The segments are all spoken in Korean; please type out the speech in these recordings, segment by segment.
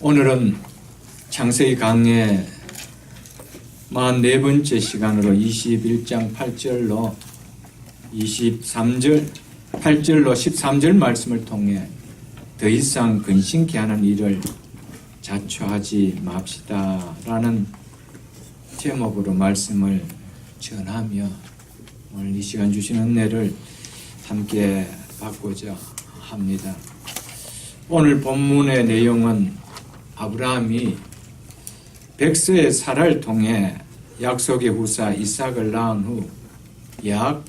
오늘은 창세기 강의 44번째 시간으로 21장 8절로 8절로 13절 말씀을 통해 더 이상 근심케 하는 일을 자초하지 맙시다 라는 제목으로 말씀을 전하며 오늘 이 시간 주신 은혜를 함께 받고자 합니다. 오늘 본문의 내용은 아브라함이 백세의 사라를 통해 약속의 후사 이삭을 낳은 후 약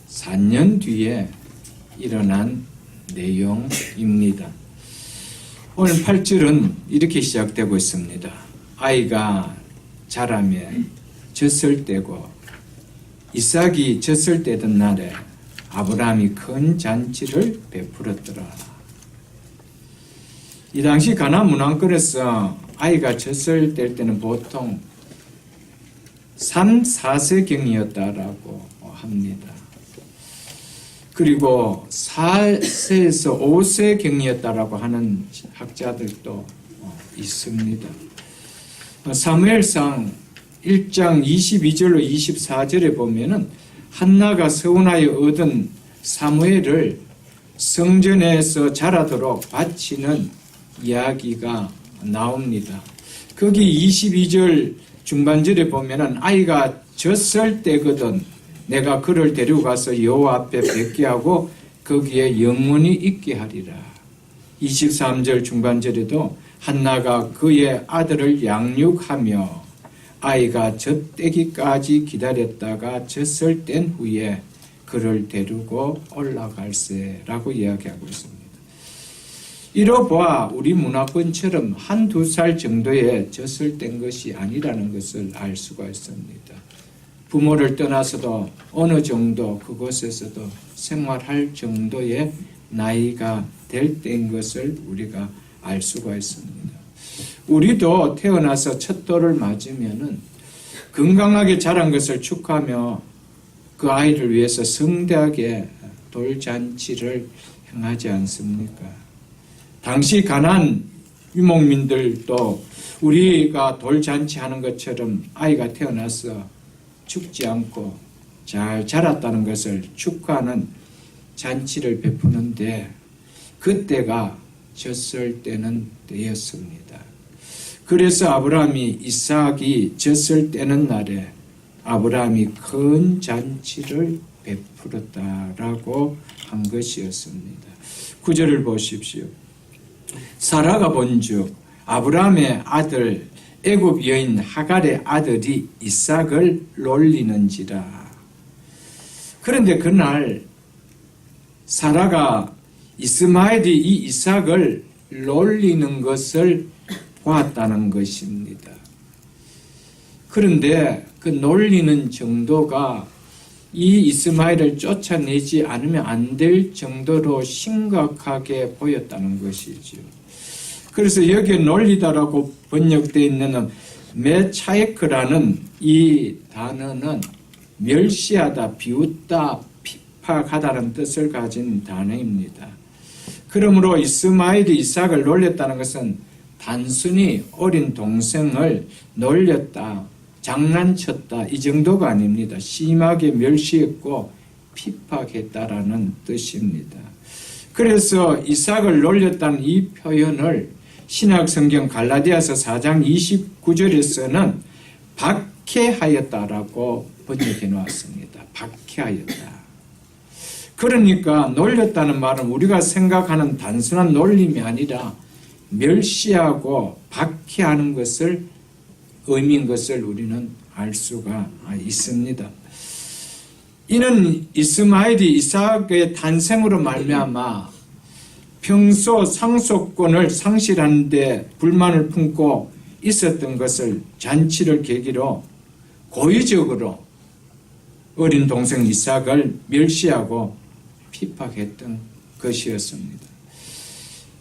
4년 뒤에 일어난 내용입니다. 오늘 8절은 이렇게 시작되고 있습니다. 아이가 자라며 젖을 떼고 이삭이 젖을 떼던 날에 아브라함이 큰 잔치를 베풀었더라. 이 당시 가나안 문화권에서 아이가 젖을 뗄 때는 보통 3, 4세경이었다라고 합니다. 그리고 4세에서 5세경이었다라고 하는 학자들도 있습니다. 사무엘상 1장 22절로 24절에 보면은 한나가 서운하여 얻은 사무엘을 성전에서 자라도록 바치는 이야기가 나옵니다. 거기 22절 중반절에 보면은 아이가 젖을 때거든 내가 그를 데리고 가서 여호와 앞에 뵙게 하고 거기에 영원히 있게 하리라. 23절 중반절에도 한나가 그의 아들을 양육하며 아이가 젖떼기까지 기다렸다가 젖을 뗀 후에 그를 데리고 올라갈세라고 이야기하고 있습니다. 이로보아 우리 문화권처럼 한두 살 정도의 젖을 뗀 것이 아니라는 것을 알 수가 있습니다. 부모를 떠나서도 어느 정도 그곳에서도 생활할 정도의 나이가 될 때인 것을 우리가 알 수가 있습니다. 우리도 태어나서 첫 돌을 맞으면은 건강하게 자란 것을 축하하며 그 아이를 위해서 성대하게 돌잔치를 행하지 않습니까? 당시 가나안 유목민들도 우리가 돌잔치하는 것처럼 아이가 태어나서 죽지 않고 잘 자랐다는 것을 축하하는 잔치를 베푸는데 그때가 젖을 떼는 때였습니다. 그래서 아브라함이 이삭이 젖을 떼는 날에 아브라함이 큰 잔치를 베풀었다라고 한 것이었습니다. 9절을 보십시오. 사라가 본즉 아브라함의 아들 애굽 여인 하갈의 아들이 이삭을 놀리는지라. 그런데 그날 사라가 이스마엘이 이 이삭을 놀리는 것을 보았다는 것입니다. 그런데 그 놀리는 정도가 이 이스마엘을 쫓아내지 않으면 안 될 정도로 심각하게 보였다는 것이죠. 그래서 여기에 놀리다라고 번역되어 있는 메차에크라는 이 단어는 멸시하다, 비웃다, 핍박하다는 뜻을 가진 단어입니다. 그러므로 이스마엘이 이삭을 놀렸다는 것은 단순히 어린 동생을 놀렸다, 장난쳤다 이 정도가 아닙니다. 심하게 멸시했고 핍박했다라는 뜻입니다. 그래서 이삭을 놀렸다는 이 표현을 신약성경 갈라디아서 4장 29절에서는 박해하였다라고 번역해 놓았습니다. 박해하였다. 그러니까 놀렸다는 말은 우리가 생각하는 단순한 놀림이 아니라 멸시하고 박해하는 것을 의미인 것을 우리는 알 수가 있습니다. 이는 이스마엘이 이삭의 탄생으로 말미암아 평소 상속권을 상실하는 데 불만을 품고 있었던 것을 잔치를 계기로 고의적으로 어린 동생 이삭을 멸시하고 핍박했던 것이었습니다.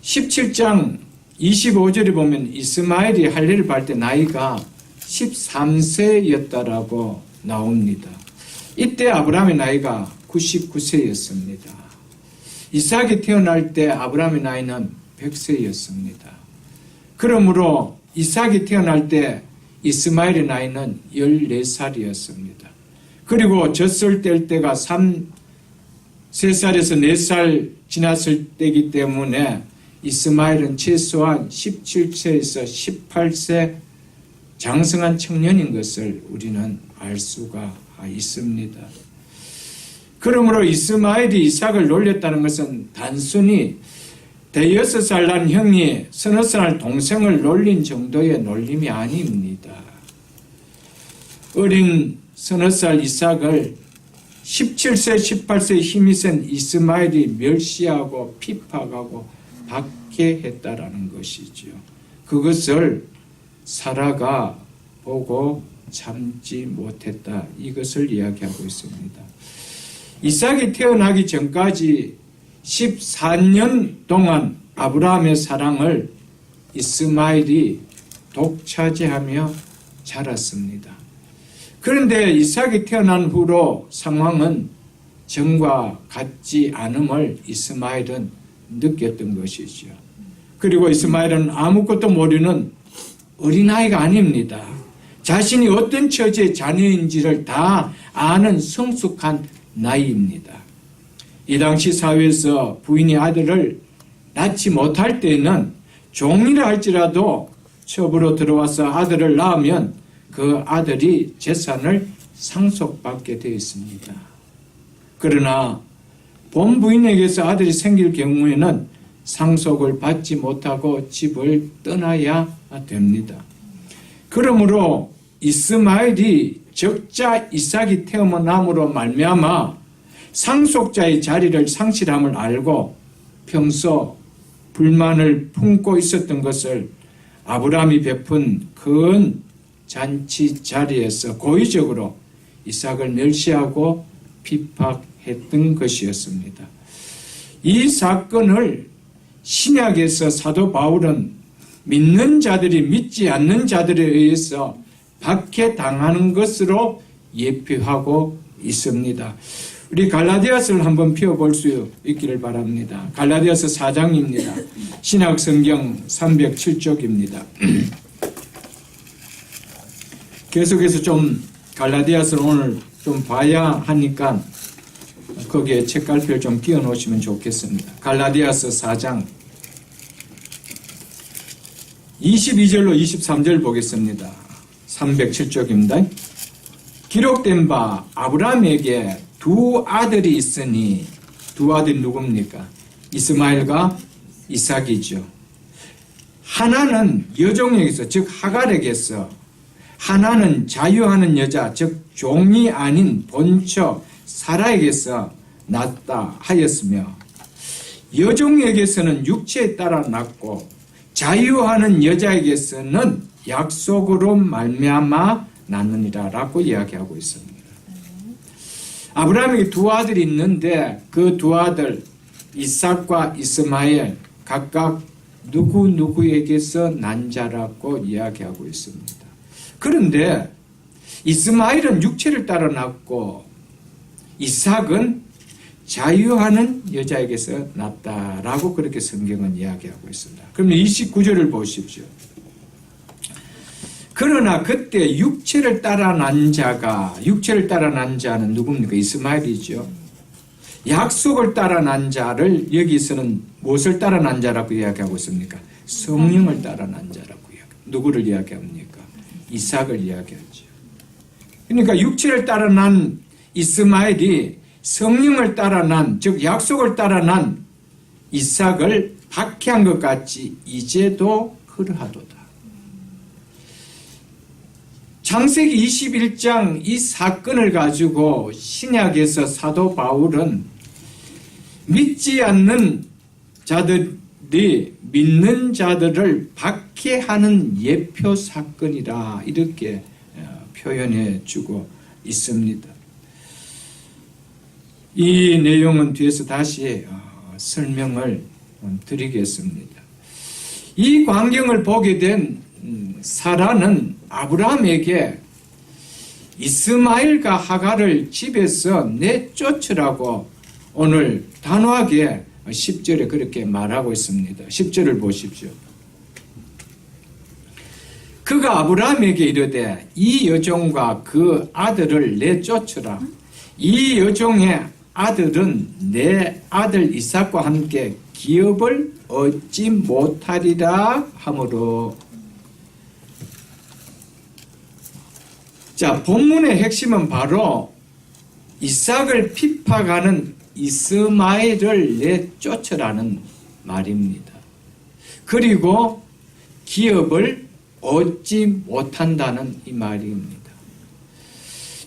17장 25절에 보면 이스마엘이 할례를 받을 때 나이가 13세였다라고 나옵니다. 이때 아브라함의 나이가 99세였습니다. 이삭이 태어날 때 아브라함의 나이는 100세였습니다. 그러므로 이삭이 태어날 때 이스마엘의 나이는 14살이었습니다. 그리고 젖을 뗄 때가 3살에서 4살 지났을 때이기 때문에 이스마엘은 최소한 17세에서 18세 장성한 청년인 것을 우리는 알 수가 있습니다. 그러므로 이스마엘이 이삭을 놀렸다는 것은 단순히 대여섯 살 난 형이 서너 살 동생을 놀린 정도의 놀림이 아닙니다. 어린 서너 살 이삭을 17세, 18세에 힘이 센 이스마엘이 멸시하고 핍박하고 박해했다라는 것이죠. 그것을 사라가 보고 참지 못했다. 이것을 이야기하고 있습니다. 이삭이 태어나기 전까지 14년 동안 아브라함의 사랑을 이스마엘이 독차지하며 자랐습니다. 그런데 이삭이 태어난 후로 상황은 전과 같지 않음을 이스마엘은 느꼈던 것이죠. 그리고 이스마엘은 아무것도 모르는 어린아이가 아닙니다. 자신이 어떤 처지의 자녀인지를 다 아는 성숙한 나이입니다. 이 당시 사회에서 부인이 아들을 낳지 못할 때는 종이라 할지라도 첩으로 들어와서 아들을 낳으면 그 아들이 재산을 상속받게 되어 있습니다. 그러나 본 부인에게서 아들이 생길 경우에는 상속을 받지 못하고 집을 떠나야 됩니다. 그러므로 이스마엘이 적자 이삭이 태어남으로 말미암아 상속자의 자리를 상실함을 알고 평소 불만을 품고 있었던 것을 아브라함이 베푼 큰 잔치 자리에서 고의적으로 이삭을 멸시하고 핍박했던 것이었습니다. 이 사건을 신약에서 사도 바울은 믿는 자들이 믿지 않는 자들에 의해서 박해당하는 것으로 예표하고 있습니다. 우리 갈라디아서를 한번 펴볼 수 있기를 바랍니다. 갈라디아서 4장입니다. 신약 성경 307쪽입니다. 계속해서 좀 갈라디아서를 오늘 좀 봐야 하니까 거기에 책갈피를 좀 끼워 놓으시면 좋겠습니다. 갈라디아서 4장 22절로 23절 보겠습니다. 307쪽입니다. 기록된 바 아브라함에게 두 아들이 있으니 두 아들이 누굽니까? 이스마엘과 이삭이죠. 하나는 여종에게서 즉 하갈에게서, 하나는 자유하는 여자 즉 종이 아닌 본처 사라에게서 낳았다 하였으며, 여종에게서는 육체에 따라 낳고 자유하는 여자에게서는 약속으로 말미암아 낳느니라 라고 이야기하고 있습니다. 아브라함에게 두 아들이 있는데 그 두 아들 이삭과 이스마엘 각각 누구에게서 난 자라고 이야기하고 있습니다. 그런데 이스마엘은 육체를 따라 낳고 이삭은 자유하는 여자에게서 낳았다라고 그렇게 성경은 이야기하고 있습니다. 그러면 29절을 보십시오. 그러나 그때 육체를 따라 난 자는 누굽니까? 이스마엘이죠. 약속을 따라 난 자를 여기서는 무엇을 따라 난 자라고 이야기하고 있습니까? 성령을 따라 난 자라고 누구를 이야기합니까? 이삭을 이야기하죠. 그러니까 육체를 따라 난 이스마엘이 성령을 따라 난, 즉 약속을 따라 난 이삭을 박해한 것 같이 이제도 그러하도다. 창세기 21장 이 사건을 가지고 신약에서 사도 바울은 믿지 않는 자들이 믿는 자들을 박해하는 예표 사건이라 이렇게 표현해 주고 있습니다. 이 내용은 뒤에서 다시 설명을 드리겠습니다. 이 광경을 보게 된 사라는 아브라함에게 이스마엘과 하갈을 집에서 내쫓으라고 오늘 단호하게 10절에 그렇게 말하고 있습니다. 10절을 보십시오. 그가 아브라함에게 이르되 이 여종과 그 아들을 내쫓으라. 이 여종의 아들은 내 아들 이삭과 함께 기업을 얻지 못하리라 하므로. 자, 본문의 핵심은 바로 이삭을 핍박하는 이스마엘을 내쫓으라는 말입니다. 그리고 기업을 얻지 못한다는 이 말입니다.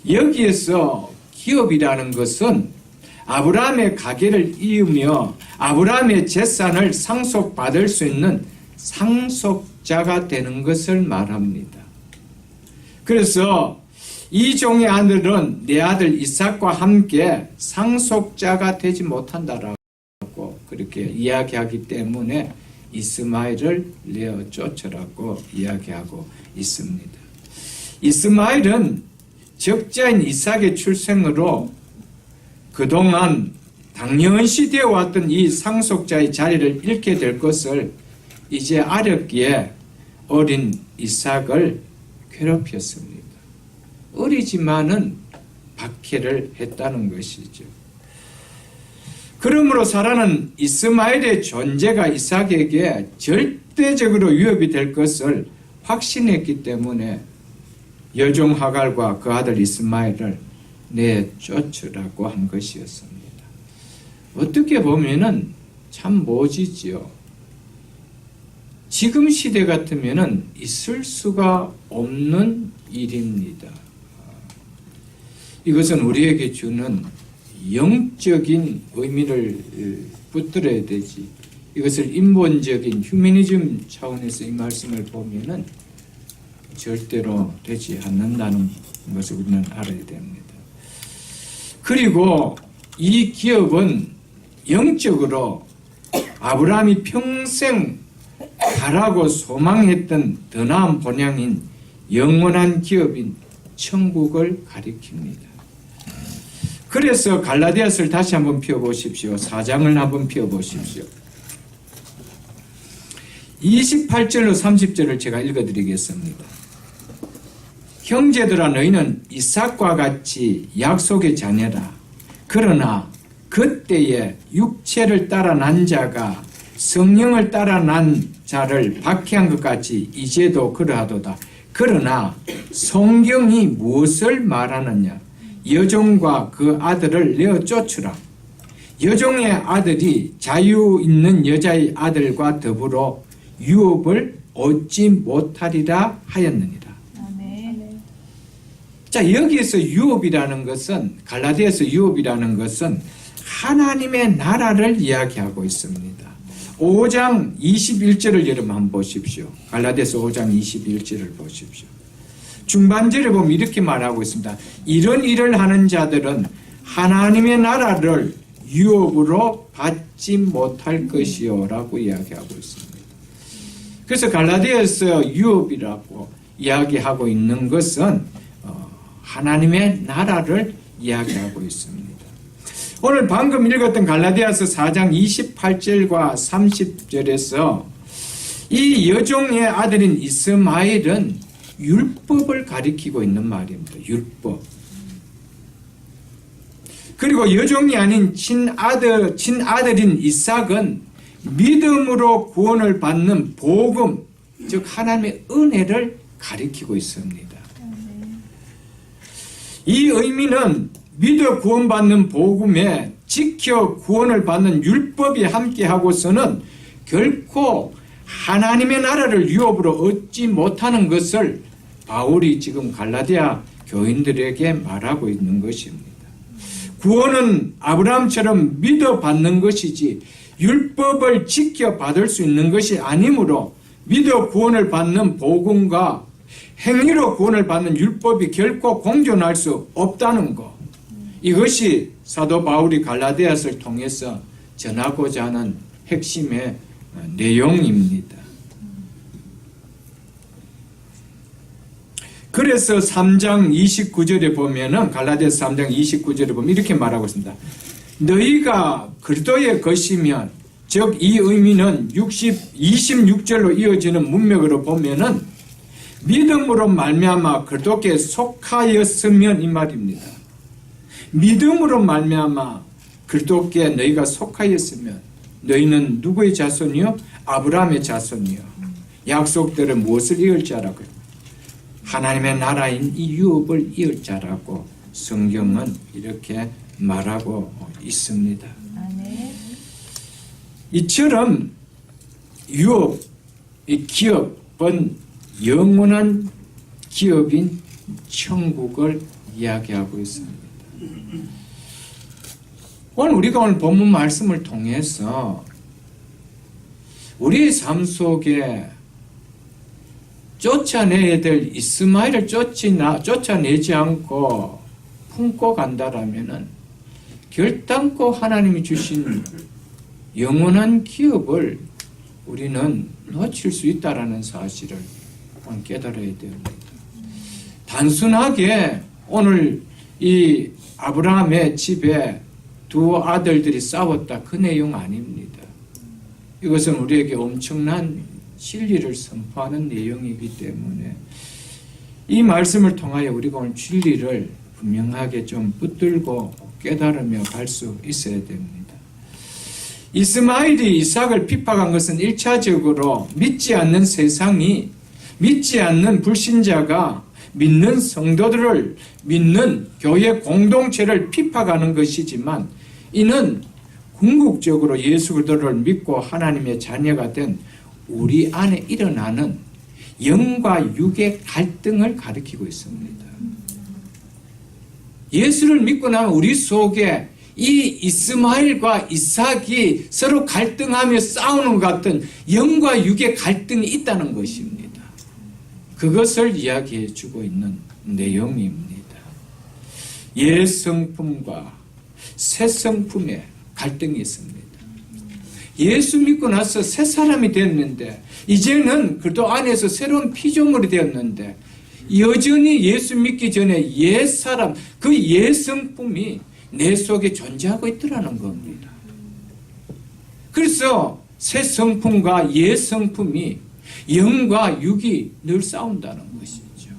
여기에서 기업이라는 것은 아브라함의 가계를 이으며 아브라함의 재산을 상속받을 수 있는 상속자가 되는 것을 말합니다. 그래서 이 종의 아들은 내 아들 이삭과 함께 상속자가 되지 못한다라고 그렇게 이야기하기 때문에 이스마엘을 내어 쫓으라고 이야기하고 있습니다. 이스마엘은 적자인 이삭의 출생으로 그동안 당연시 되어 왔던 이 상속자의 자리를 잃게 될 것을 이제 알았기에 어린 이삭을 괴롭혔습니다. 어리지만은 박해를 했다는 것이죠. 그러므로 사라는 이스마엘의 존재가 이삭에게 절대적으로 위협이 될 것을 확신했기 때문에 여종 하갈과 그 아들 이스마엘을 내쫓으라고 한 것이었습니다. 어떻게 보면은 참 모지지요. 지금 시대 같으면은 있을 수가 없는 일입니다. 이것은 우리에게 주는 영적인 의미를 붙들어야 되지. 이것을 인본적인 휴머니즘 차원에서 이 말씀을 보면은 절대로 되지 않는다는 것을 우리는 알아야 됩니다. 그리고 이 기업은 영적으로 아브라함이 평생 바라고 소망했던 더 나은 본향인 영원한 기업인 천국을 가리킵니다. 그래서 갈라디아서를 다시 한번 펴보십시오. 4장을 한번 펴보십시오. 28절로 30절을 제가 읽어드리겠습니다. 형제들아 너희는 이삭과 같이 약속의 자녀라. 그러나 그때에 육체를 따라 난 자가 성령을 따라 난 자를 박해한 것 같이 이제도 그러하도다. 그러나 성경이 무엇을 말하느냐? 여종과 그 아들을 내어 쫓으라. 여종의 아들이 자유 있는 여자의 아들과 더불어 유업을 얻지 못하리라 하였느니라. 아멘. 자, 여기에서 유업이라는 것은, 갈라디아서 유업이라는 것은 하나님의 나라를 이야기하고 있습니다. 5장 21절을 여러분 한번 보십시오. 갈라디아서 5장 21절을 보십시오. 중반절에 보면 이렇게 말하고 있습니다. 이런 일을 하는 자들은 하나님의 나라를 유업으로 받지 못할 것이요 라고 이야기하고 있습니다. 그래서 갈라디아서 유업이라고 이야기하고 있는 것은 하나님의 나라를 이야기하고 있습니다. 오늘 방금 읽었던 갈라디아서 4장 28절과 30절에서 이 여종의 아들인 이스마엘은 율법을 가리키고 있는 말입니다. 율법. 그리고 여종이 아닌 친아들인 이삭은 믿음으로 구원을 받는 복음, 즉 하나님의 은혜를 가리키고 있습니다. 이 의미는 믿어 구원받는 복음에 지켜 구원을 받는 율법이 함께하고서는 결코 하나님의 나라를 유업으로 얻지 못하는 것을 바울이 지금 갈라디아 교인들에게 말하고 있는 것입니다. 구원은 아브라함처럼 믿어 받는 것이지 율법을 지켜 받을 수 있는 것이 아니므로 믿어 구원을 받는 복음과 행위로 구원을 받는 율법이 결코 공존할 수 없다는 것. 이것이 사도 바울이 갈라디아서를 통해서 전하고자 하는 핵심의 내용입니다. 그래서 3장 29절에 보면은 갈라디아서 3장 29절에 보면 이렇게 말하고 있습니다. 너희가 그리스도의 것이면, 즉 이 의미는 26절로 이어지는 문맥으로 보면은 믿음으로 말미암아 그리스도께 속하였으면 이 말입니다. 믿음으로 말미암아 그리스도께 너희가 속하였으면 너희는 누구의 자손이요? 아브라함의 자손이요. 약속대로 무엇을 이을 자라고요? 하나님의 나라인 이 유업을 이을 자라고 성경은 이렇게 말하고 있습니다. 이처럼 유업, 이 기업은 영원한 기업인 천국을 이야기하고 있습니다. 우리가 오늘 본문 말씀을 통해서 우리의 삶 속에 쫓아내야 될 이스마엘을 쫓아내지 않고 품고 간다라면은 결단코 하나님이 주신 영원한 기업을 우리는 놓칠 수 있다라는 사실을 깨달아야 됩니다. 단순하게 오늘 이 아브라함의 집에 두 아들들이 싸웠다 그 내용 아닙니다. 이것은 우리에게 엄청난 진리를 선포하는 내용이기 때문에 이 말씀을 통하여 우리가 오늘 진리를 분명하게 좀 붙들고 깨달으며 갈 수 있어야 됩니다. 이스마엘이 이삭을 핍박한 것은 1차적으로 믿지 않는 세상이, 믿지 않는 불신자가 믿는 성도들을, 믿는 교회 공동체를 핍박하는 것이지만 이는 궁극적으로 예수 그리스도를 믿고 하나님의 자녀가 된 우리 안에 일어나는 영과 육의 갈등을 가리키고 있습니다. 예수를 믿고 나면 우리 속에 이 이스마엘과 이삭이 서로 갈등하며 싸우는 것 같은 영과 육의 갈등이 있다는 것입니다. 그것을 이야기해 주고 있는 내용입니다. 옛 성품과 새 성품의 갈등이 있습니다. 예수 믿고 나서 새 사람이 됐는데 이제는 그도 안에서 새로운 피조물이 되었는데 여전히 예수 믿기 전에 옛 사람, 그 옛 성품이 내 속에 존재하고 있더라는 겁니다. 그래서 새 성품과 옛 성품이 영과 육이 늘 싸운다는 것이죠.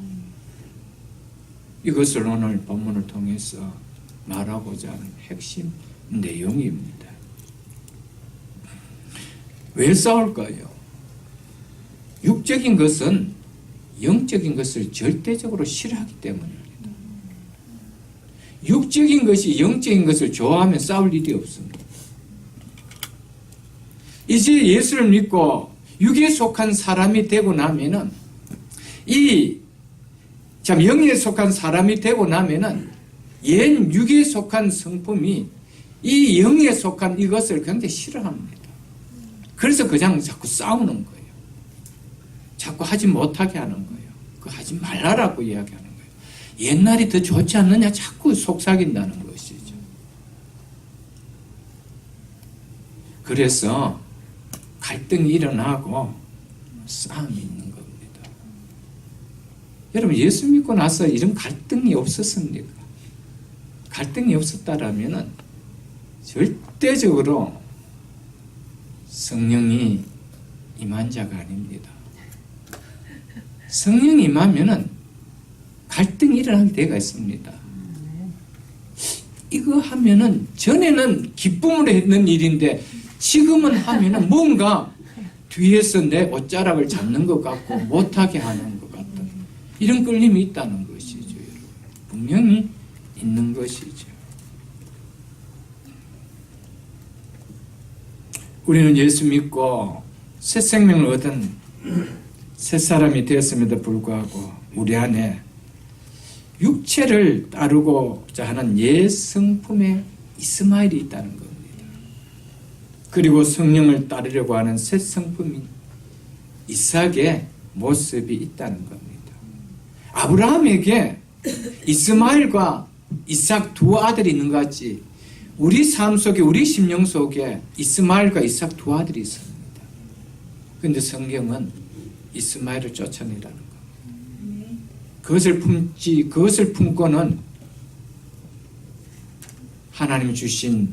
이것을 오늘 본문을 통해서 말하고자 하는 핵심 내용입니다. 왜 싸울까요? 육적인 것은 영적인 것을 절대적으로 싫어하기 때문입니다. 육적인 것이 영적인 것을 좋아하면 싸울 일이 없습니다. 이제 예수를 믿고 육에 속한 사람이 되고 나면은 영에 속한 사람이 되고 나면은 옛 육에 속한 성품이 이 영에 속한 이것을 굉장히 싫어합니다. 그래서 그냥 자꾸 싸우는 거예요. 자꾸 하지 못하게 하는 거예요. 그거 하지 말라라고 이야기하는 거예요. 옛날이 더 좋지 않느냐 자꾸 속삭인다는 것이죠. 그래서 갈등이 일어나고 싸움이 있는 겁니다. 여러분 예수 믿고 나서 이런 갈등이 없었습니까? 갈등이 없었다라면은 절대적으로 성령이 임한 자가 아닙니다. 성령이 임하면은 갈등이 일어나게 되어 있습니다. 이거 하면은 전에는 기쁨으로 했는 일인데 지금은 하면은 뭔가 뒤에서 내 옷자락을 잡는 것 같고 못하게 하는 것 같은 이런 끌림이 있다는 것이죠. 여러분. 분명히 있는 것이죠. 우리는 예수 믿고 새 생명을 얻은 새 사람이 되었음에도 불구하고 우리 안에 육체를 따르고자 하는 옛 성품의 이스마엘이 있다는 겁니다. 그리고 성령을 따르려고 하는 새 성품인 이삭의 모습이 있다는 겁니다. 아브라함에게 이스마엘과 이삭 두 아들이 있는 것 같이 우리 삶 속에, 우리 심령 속에 이스마엘과 이삭 두 아들이 있습니다. 그런데 성경은 이스마엘을 쫓아내라는 겁니다. 그것을 품고는 하나님 주신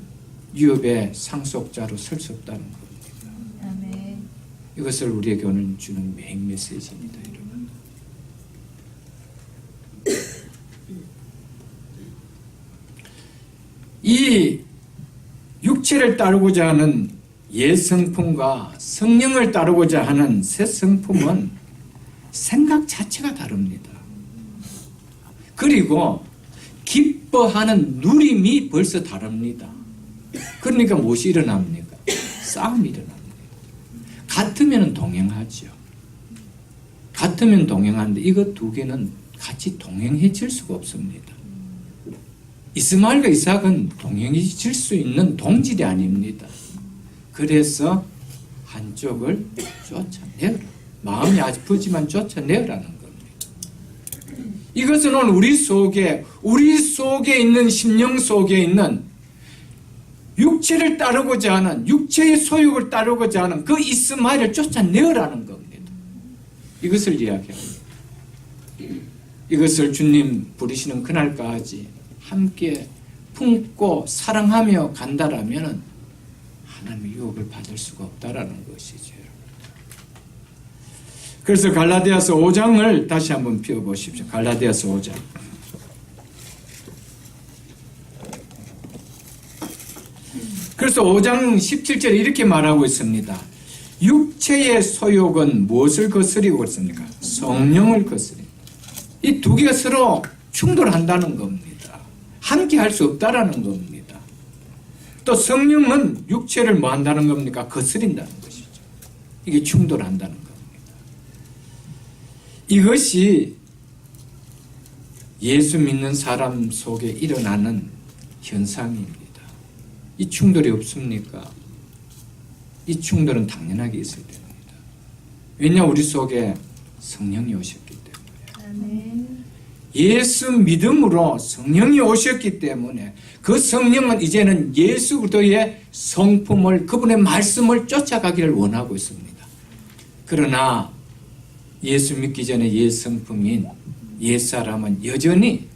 유업의 상속자로 설 수 없다는 겁니다. 이것을 우리에게 오늘 주는 메인 메시지입니다. 여러분. 이 육체를 따르고자 하는 예성품과 성령을 따르고자 하는 새 성품은 생각 자체가 다릅니다. 그리고 기뻐하는 누림이 벌써 다릅니다. 그러니까 무엇이 일어납니까? 싸움이 일어납니다. 같으면 동행하죠. 같으면 동행하는데 이것 두 개는 같이 동행해질 수가 없습니다. 이스마엘과 이삭은 동행해질 수 있는 동질이 아닙니다. 그래서 한쪽을 쫓아내어라. 마음이 아프지만 쫓아내어라는 겁니다. 이것은 오늘 우리 속에 있는 심령 속에 있는 육체를 따르고자 하는, 육체의 소욕을 따르고자 하는 그 이스마엘을 쫓아내어라는 겁니다. 이것을 이야기합니다. 이것을 주님 부르시는 그날까지 함께 품고 사랑하며 간다라면 하나님의 유혹을 받을 수가 없다라는 것이죠. 그래서 갈라디아서 5장을 다시 한번 펴보십시오. 갈라디아서 5장. 그래서 5장 17절에 이렇게 말하고 있습니다. 육체의 소욕은 무엇을 거스리고 있습니까? 성령을 거스립니다. 이 두 개가 서로 충돌한다는 겁니다. 함께 할 수 없다라는 겁니다. 또 성령은 육체를 뭐 한다는 겁니까? 거스린다는 것이죠. 이게 충돌한다는 겁니다. 이것이 예수 믿는 사람 속에 일어나는 현상입니다. 이 충돌이 없습니까? 이 충돌은 당연하게 있어야 됩니다. 왜냐 우리 속에 성령이 오셨기 때문에. 예수 믿음으로 성령이 오셨기 때문에 그 성령은 이제는 예수 그리스도의 성품을, 그분의 말씀을 쫓아가기를 원하고 있습니다. 그러나 예수 믿기 전에 옛 성품인 옛사람은 여전히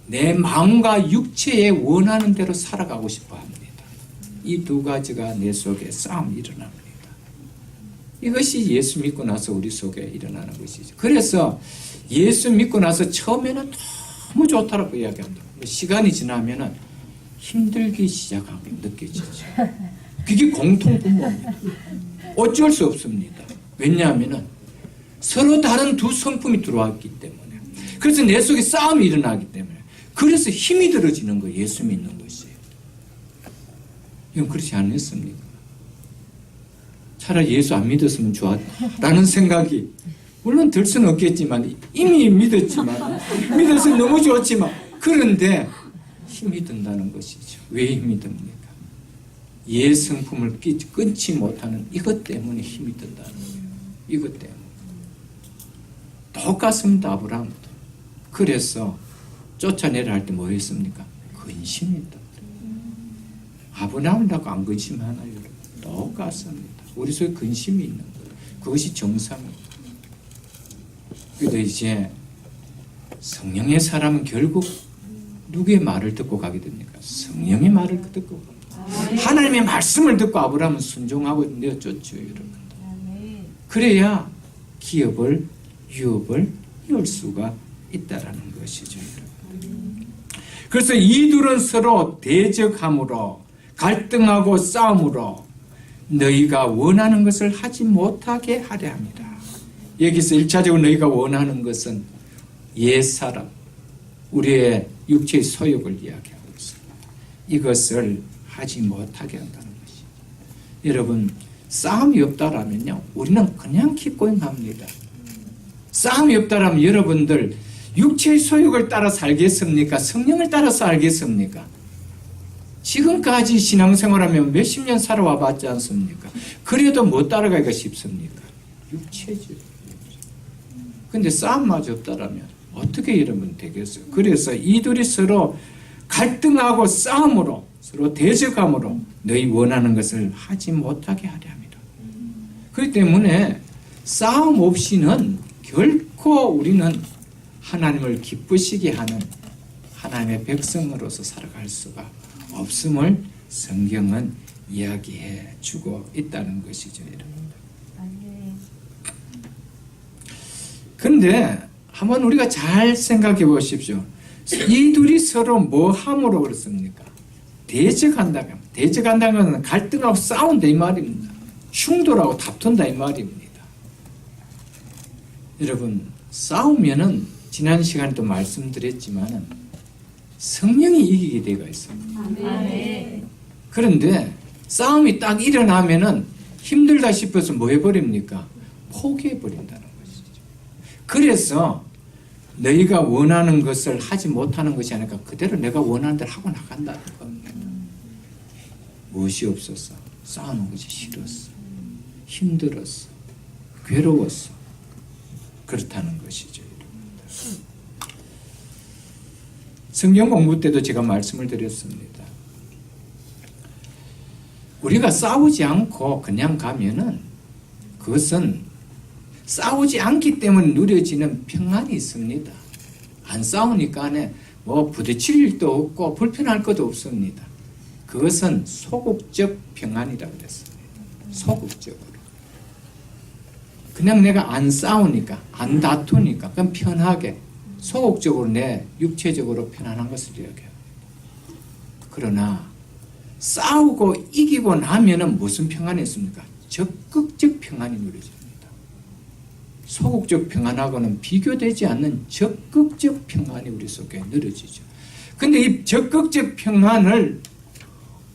내 마음과 육체에 원하는 대로 살아가고 싶어 합니다. 이 두 가지가 내 속에 싸움이 일어납니다. 이것이 예수 믿고 나서 우리 속에 일어나는 것이죠. 그래서 예수 믿고 나서 처음에는 너무 좋다라고 이야기합니다. 시간이 지나면은 힘들기 시작하게 느껴지죠. 그게 공통분모입니다. 어쩔 수 없습니다. 왜냐하면은 서로 다른 두 성품이 들어왔기 때문에. 그래서 내 속에 싸움이 일어나기 때문에. 그래서 힘이 들어지는 거예요. 예수 믿는 것이. 이건 그렇지 않았습니까? 차라리 예수 안 믿었으면 좋았다라는 생각이 물론 들 수는 없겠지만 이미 믿었지만 믿어서 너무 좋지만 그런데 힘이 든다는 것이죠. 왜 힘이 듭니까? 옛 성품을 끊지 못하는 이것 때문에 힘이 든다는 거예요. 이것 때문에. 똑같습니다. 아브라함도. 그래서 쫓아내라 할 때 뭐 했습니까? 근심이 있다. 아브라함이라고 안 근심하나요? 여러분? 똑같습니다. 우리 속에 근심이 있는 거예요. 그것이 정상입니다. 그런데 이제 성령의 사람은 결국 누구의 말을 듣고 가게 됩니까? 성령의 말을 듣고 갑니다. 하나님의 말씀을 듣고 아브라함은 순종하고 내어줬죠. 여러분. 그래야 기업을, 유업을 이룰 수가 있다라는 것이죠. 여러분. 그래서 이 둘은 서로 대적함으로 갈등하고 싸움으로 너희가 원하는 것을 하지 못하게 하려 합니다. 여기서 1차적으로 너희가 원하는 것은 옛사람, 우리의 육체의 소욕을 이야기하고 있습니다. 이것을 하지 못하게 한다는 것이죠. 여러분, 싸움이 없다라면요, 우리는 그냥 기꺼잉합니다. 싸움이 없다라면 여러분들 육체의 소욕을 따라 살겠습니까? 성령을 따라 살겠습니까? 지금까지 신앙생활하면 몇십 년 살아와 봤지 않습니까? 그래도 못 따라가기가 쉽습니까? 육체죠. 근데 싸움마저 없다라면 어떻게 여러분 되겠어요? 그래서 이들이 서로 갈등하고 싸움으로 서로 대적함으로 너희 원하는 것을 하지 못하게 하려 합니다. 그렇기 때문에 싸움 없이는 결코 우리는 하나님을 기쁘시게 하는 하나님의 백성으로서 살아갈 수가 없음을 성경은 이야기해 주고 있다는 것이죠, 여러분. 그런데 한번 우리가 잘 생각해 보십시오. 이 둘이 서로 뭐 함으로 그렇습니까? 대적한다. 대적한다는 것은 갈등하고 싸운다 이 말입니다. 충돌하고 다툰다 이 말입니다. 여러분, 싸우면은 지난 시간에 또 말씀드렸지만은 성령이 이기게 되어 있습니다. 그런데 싸움이 딱 일어나면은 힘들다 싶어서 뭐 해버립니까? 포기해버린다는 것이죠. 그래서 너희가 원하는 것을 하지 못하는 것이 아니라 그대로 내가 원하는 대로 하고 나간다는 겁니다. 무엇이 없었어? 싸우는 것이 싫었어. 힘들었어. 괴로웠어. 그렇다는 것이죠. 성경 공부 때도 제가 말씀을 드렸습니다. 우리가 싸우지 않고 그냥 가면은 그것은 싸우지 않기 때문에 누려지는 평안이 있습니다. 안 싸우니까 뭐 부딪힐 일도 없고 불편할 것도 없습니다. 그것은 소극적 평안이라고 그랬습니다. 소극적으로. 그냥 내가 안 싸우니까, 안 다투니까, 그냥 편하게, 소극적으로 내 육체적으로 편안한 것을 이야기합니다. 그러나 싸우고 이기고 나면은 무슨 평안이 있습니까? 적극적 평안이 누려집니다. 소극적 평안하고는 비교되지 않는 적극적 평안이 우리 속에 누려지죠. 근데 이 적극적 평안을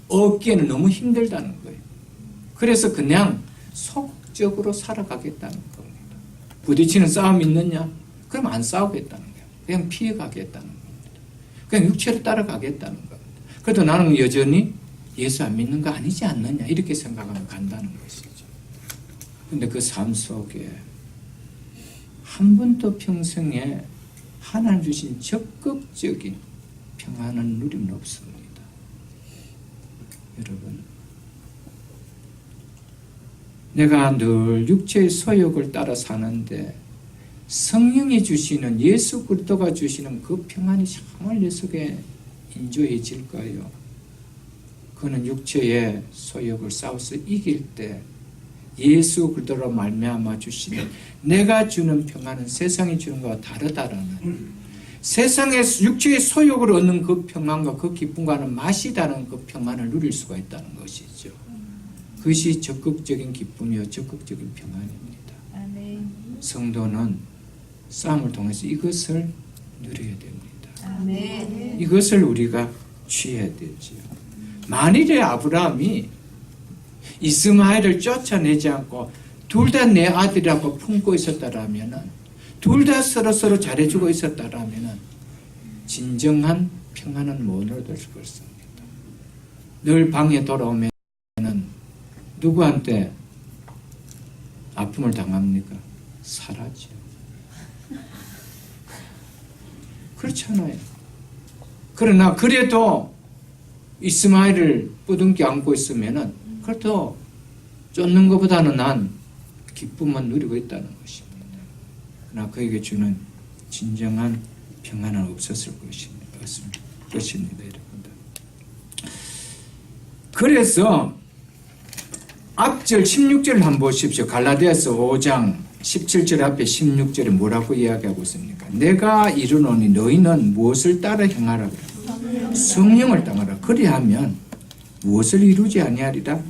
얻기에는 너무 힘들다는 거예요. 그래서 그냥 소극적으로 살아가겠다는 겁니다. 부딪히는 싸움이 있느냐? 그럼 안 싸우겠다는 거예요. 그냥 피해가겠다는 겁니다. 그냥 육체로 따라가겠다는 겁니다. 그래도 나는 여전히 예수 안 믿는 거 아니지 않느냐? 이렇게 생각하면 간다는 것이죠. 근데 그 삶 속에 한 번도 평생에 하나님 주신 적극적인 평안을 누림은 없습니다. 여러분, 내가 늘 육체의 소욕을 따라 사는데 성령이 주시는, 예수 그리스도가 주시는 그 평안이 정말 내 속에 인조해질까요? 그는 육체의 소욕을 싸워서 이길 때 예수 그리스도로 말미암아 주시는, 내가 주는 평안은 세상이 주는 것과 다르다라는, 세상의 육체의 소욕을 얻는 그 평안과 그 기쁨과는 맛이 다른 그 평안을 누릴 수가 있다는 것이죠. 그것이 적극적인 기쁨이요 적극적인 평안입니다. 성도는 싸움을 통해서 이것을 누려야 됩니다. 이것을 우리가 취해야 되죠. 만일에 아브라함이 이스마엘을 쫓아내지 않고 둘 다 내 아들이라고 품고 있었다라면은, 둘 다 서로 잘해주고 있었다라면은 진정한 평안은 못 얻을 수 없습니다. 늘 방에 돌아오면은 누구한테 아픔을 당합니까? 사라져. 그렇잖아요. 그러나 그래도 이스마엘을 뿌둥겨 안고 있으면은 그래도 쫓는 것보다는 난 기쁨만 누리고 있다는 것입니다. 그러나 그에게 주는 진정한 평안은 없었을 것입니다, 여러분들. 그래서 앞절 16절을 한번 보십시오. 갈라디아서 5장 17절 앞에 16절에 뭐라고 이야기하고 있습니까? 내가 이르노니 너희는 무엇을 따라 행하라 그래? 성령을 따라. 그리하면 무엇을 이루지 아니하리라?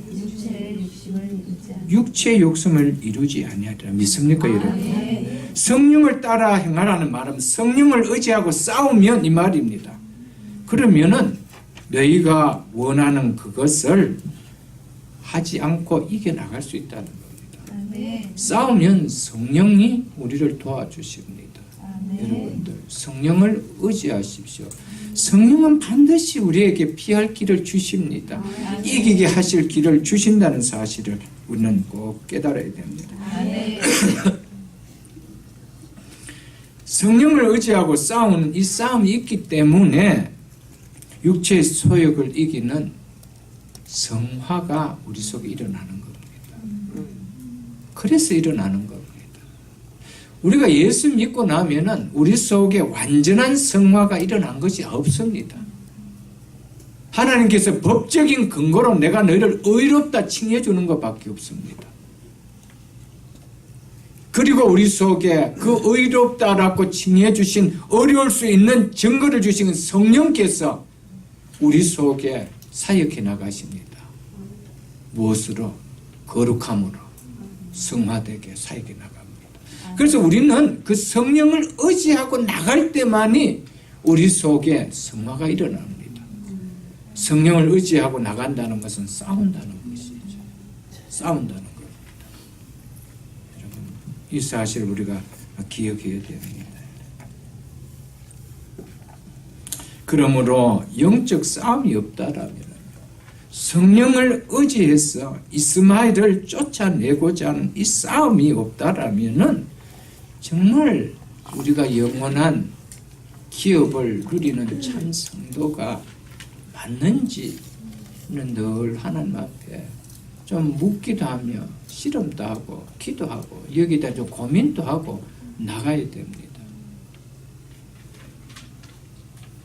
육체의 욕심을 이루지 아니하리라. 믿습니까, 여러분? 성령을 따라 행하라는 말은 성령을 의지하고 싸우면 이 말입니다. 그러면은 너희가 원하는 그것을 하지 않고 이겨나갈 수 있다는 겁니다. 싸우면 성령이 우리를 도와주십니다. 여러분들, 성령을 의지하십시오. 성령은 반드시 우리에게 피할 길을 주십니다. 이기게 하실 길을 주신다는 사실을 우리는 꼭 깨달아야 됩니다. 성령을 의지하고 싸우는 이 싸움이 있기 때문에 육체의 소욕을 이기는 성화가 우리 속에 일어나는 겁니다. 그래서 일어나는 겁니다. 우리가 예수 믿고 나면은 우리 속에 완전한 성화가 일어난 것이 없습니다. 하나님께서 법적인 근거로 내가 너희를 의롭다 칭해 주는 것밖에 없습니다. 그리고 우리 속에 그 의롭다라고 칭해 주신, 어려울 수 있는 증거를 주신 성령께서 우리 속에 사역해 나가십니다. 무엇으로? 거룩함으로 성화되게 사역해 나갑니다. 그래서 우리는 그 성령을 의지하고 나갈 때만이 우리 속에 성화가 일어납니다. 성령을 의지하고 나간다는 것은 싸운다는 것이죠. 싸운다는 겁니다. 여러분, 이 사실을 우리가 기억해야 됩니다. 그러므로 영적 싸움이 없다라면 성령을 의지해서 이스마엘을 쫓아내고자 하는 이 싸움이 없다라면 정말 우리가 영원한 기업을 누리는 참 성도가 맞는지는 늘 하나님 앞에 좀 묻기도 하며 실험도 하고 기도하고 여기다 좀 고민도 하고 나가야 됩니다.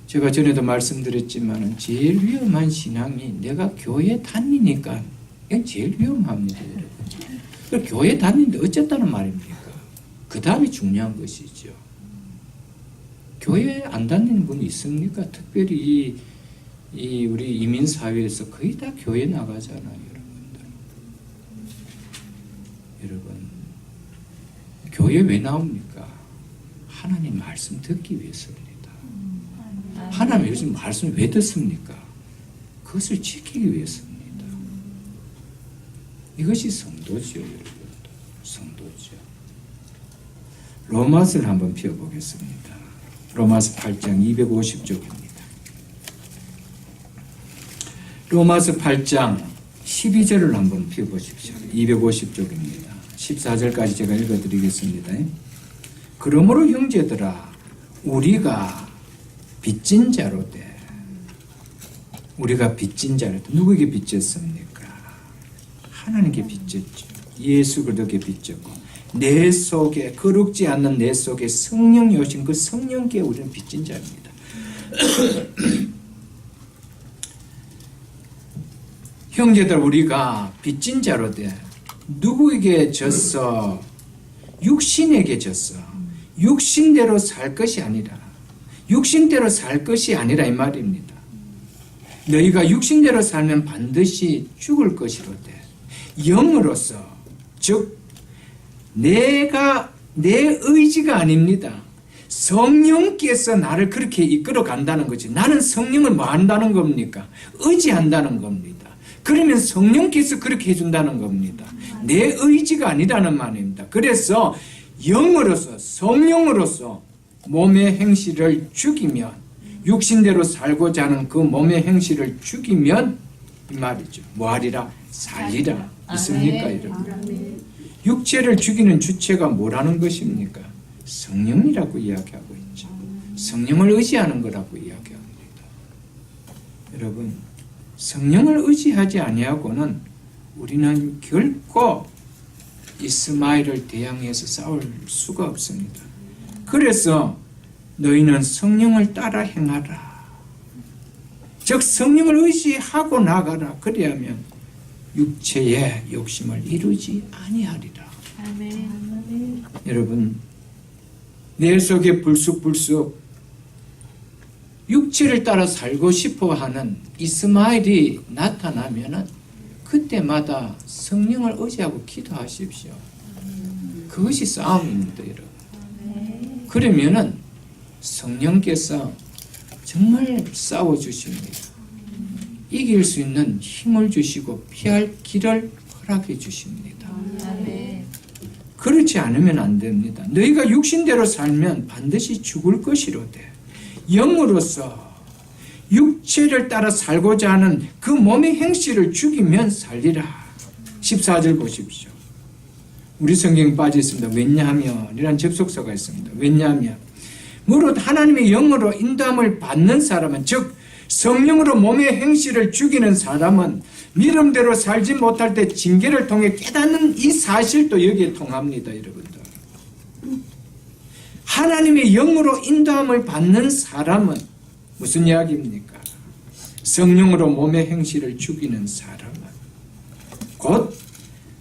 제가 전에도 말씀드렸지만 제일 위험한 신앙이 내가 교회 다니니까 이게 제일 위험합니다. 여러분. 교회 다니는데 어쨌다는 말입니까? 그 다음이 중요한 것이죠. 교회 안 다니는 분이 있습니까? 특별히 이 우리 이민사회에서 거의 다 교회 나가잖아요. 여러분들. 여러분, 교회 왜 나옵니까? 하나님 말씀 듣기 위해서입니다. 하나님 요즘 말씀 왜 듣습니까? 그것을 지키기 위해서입니다. 이것이 성도죠, 여러분. 성도죠. 로마서를 한번 펴보겠습니다. 로마서 8장 250쪽입니다. 로마서 8장 12절을 한번 펴보십시오. 250쪽입니다. 14절까지 제가 읽어드리겠습니다. 그러므로 형제들아 우리가 빚진 자로 돼. 우리가 빚진 자로 돼. 누구에게 빚졌습니까? 하나님께 빚졌죠. 예수 그리스도께 빚졌고 내 속에 거룩지 않는 내 속에 성령이 오신 그 성령께 우리는 빚진 자입니다. 형제들 우리가 빚진 자로 돼. 누구에게 졌어? 육신에게 졌어. 육신대로 살 것이 아니라 육신대로 살 것이 아니라 이 말입니다. 너희가 육신대로 살면 반드시 죽을 것이로되 영으로서 즉 내가 내 의지가 아닙니다. 성령께서 나를 그렇게 이끌어 간다는 거지. 나는 성령을 뭐 한다는 겁니까? 의지한다는 겁니다. 그러면 성령께서 그렇게 해준다는 겁니다. 내 의지가 아니라는 말입니다. 그래서 영으로서 성령으로서 몸의 행실을 죽이면 육신대로 살고자 하는 그 몸의 행실을 죽이면 이 말이죠. 뭐하리라? 살리라. 있습니까 여러분? 육체를 죽이는 주체가 뭐라는 것입니까? 성령이라고 이야기하고 있죠. 성령을 의지하는 거라고 이야기합니다. 여러분, 성령을 의지하지 아니하고는 우리는 결코 이스마엘을 대항해서 싸울 수가 없습니다. 그래서 너희는 성령을 따라 행하라. 즉 성령을 의지하고 나가라. 그리하면 육체의 욕심을 이루지 아니하리라. 아멘. 여러분, 내 속에 불쑥불쑥 육체를 따라 살고 싶어 하는 이스마엘이 나타나면은 그때마다 성령을 의지하고 기도하십시오. 그것이 싸움입니다, 여러분. 그러면은 성령께서 정말 싸워주십니다. 이길 수 있는 힘을 주시고 피할 길을 허락해 주십니다. 그렇지 않으면 안 됩니다. 너희가 육신대로 살면 반드시 죽을 것이로되 영으로서 육체를 따라 살고자 하는 그 몸의 행실을 죽이면 살리라. 14절 보십시오. 우리 성경에 빠져 있습니다. 왜냐하면 이라는 접속사가 있습니다. 왜냐하면 무릇 하나님의 영으로 인도함을 받는 사람은 즉 성령으로 몸의 행실을 죽이는 사람은 믿음대로 살지 못할 때 징계를 통해 깨닫는 이 사실도 여기에 통합니다. 여러분들. 하나님의 영으로 인도함을 받는 사람은 무슨 이야기입니까? 성령으로 몸의 행실을 죽이는 사람은 곧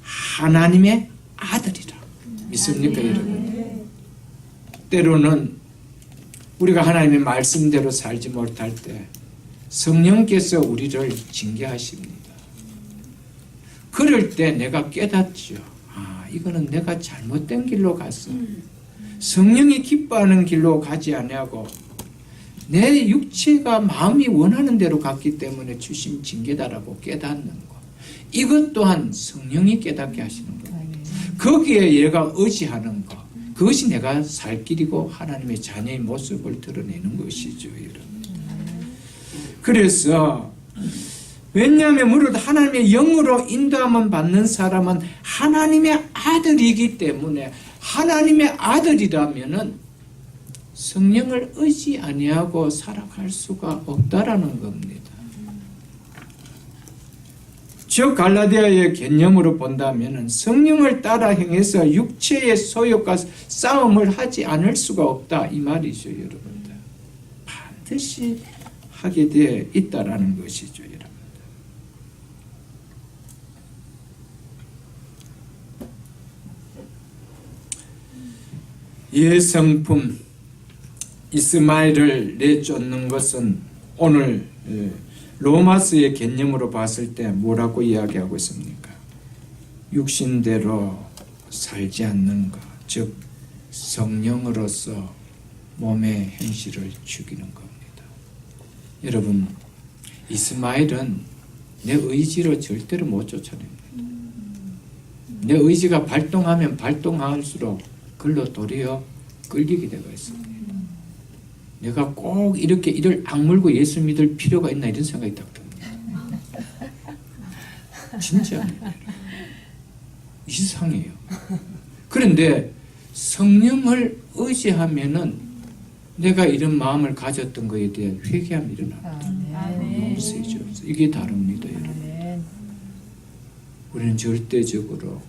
하나님의 아들이라. 믿습니까 여러분? 때로는 우리가 하나님의 말씀대로 살지 못할 때 성령께서 우리를 징계하십니다. 그럴 때 내가 깨닫죠. 이거는 내가 잘못된 길로 갔어. 성령이 기뻐하는 길로 가지 아니하고 내 육체가 마음이 원하는 대로 갔기 때문에 주신 징계다라고 깨닫는 것. 이것 또한 성령이 깨닫게 하시는 겁니다. 거기에 얘가 의지하는 것. 그것이 내가 살 길이고 하나님의 자녀의 모습을 드러내는 것이죠. 여러분. 그래서 왜냐하면 무릇 하나님의 영으로 인도함을 받는 사람은 하나님의 아들이기 때문에 하나님의 아들이라면은 성령을 의지 아니하고 살아갈 수가 없다라는 겁니다. 즉 갈라디아의 개념으로 본다면은 성령을 따라 행해서 육체의 소욕과 싸움을 하지 않을 수가 없다 이 말이죠, 여러분들. 반드시 하게 되어 있다라는 것이죠, 여러분. 예성품 이스마엘을 내쫓는 것은 오늘 로마서의 개념으로 봤을 때 뭐라고 이야기하고 있습니까? 육신대로 살지 않는 것, 즉 성령으로서 몸의 행실을 죽이는 겁니다. 여러분, 이스마엘은 내 의지로 절대로 못 쫓아냅니다. 내 의지가 발동하면 발동할수록 글로 도리어 끌리게 되어 있습니다. 내가 꼭 이렇게 이를 악물고 예수 믿을 필요가 있나 이런 생각이 딱 듭니다. 진짜 이상해요. 그런데 성령을 의지하면은 내가 이런 마음을 가졌던 것에 대한 회개함이 일어납니다. 너무 세죠. 이게 다릅니다, 여러분. 우리는 절대적으로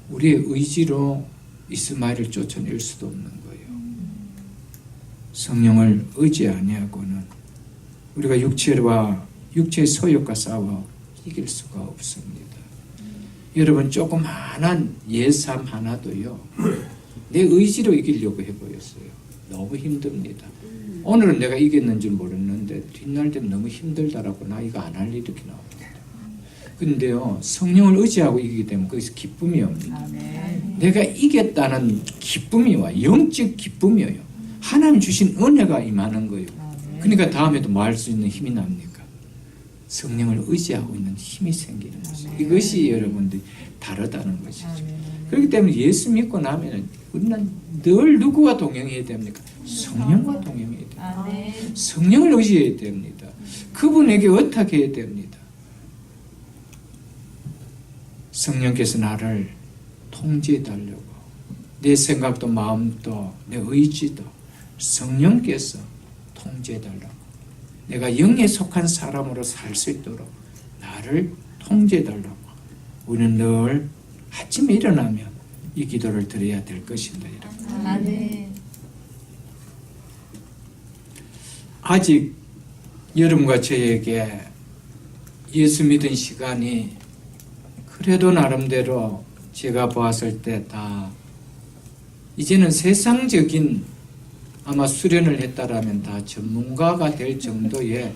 우리의 의지로 이스마엘을 쫓아낼 수도 없는 거예요. 성령을 의지 아니하고는 우리가 육체의 소욕과 싸워 이길 수가 없습니다. 여러분, 조그마한 예삼 하나도요, 내 의지로 이기려고 해보였어요. 너무 힘듭니다. 오늘은 내가 이겼는 줄 모르는데 뒷날 되면 너무 힘들다라고 나 이거 안 할 일 이렇게 나옵니다. 근데요, 성령을 의지하고 이기기 때문에 거기서 기쁨이 옵니다. 내가 이겼다는 기쁨이 와. 영적 기쁨이 와요. 하나님 주신 은혜가 임하는 거예요. 그러니까 다음에도 뭐 할 수 있는 힘이 납니까? 성령을 의지하고 있는 힘이 생기는 것이죠. 이것이 여러분들이 다르다는 것이죠. 그렇기 때문에 예수 믿고 나면 우리는 늘 누구와 동행해야 됩니까? 성령과 동행해야 됩니다. 성령을 의지해야 됩니다. 그분에게 어떻게 해야 됩니다? 성령께서 나를 통제해달라고, 내 생각도 마음도 내 의지도 성령께서 통제해달라고, 내가 영에 속한 사람으로 살 수 있도록 나를 통제해달라고 우리는 늘 아침에 일어나면 이 기도를 드려야 될 것입니다. 아직 여러분과 저에게 예수 믿은 시간이 그래도 나름대로 제가 보았을 때 다 이제는 세상적인 아마 수련을 했다라면 다 전문가가 될 정도의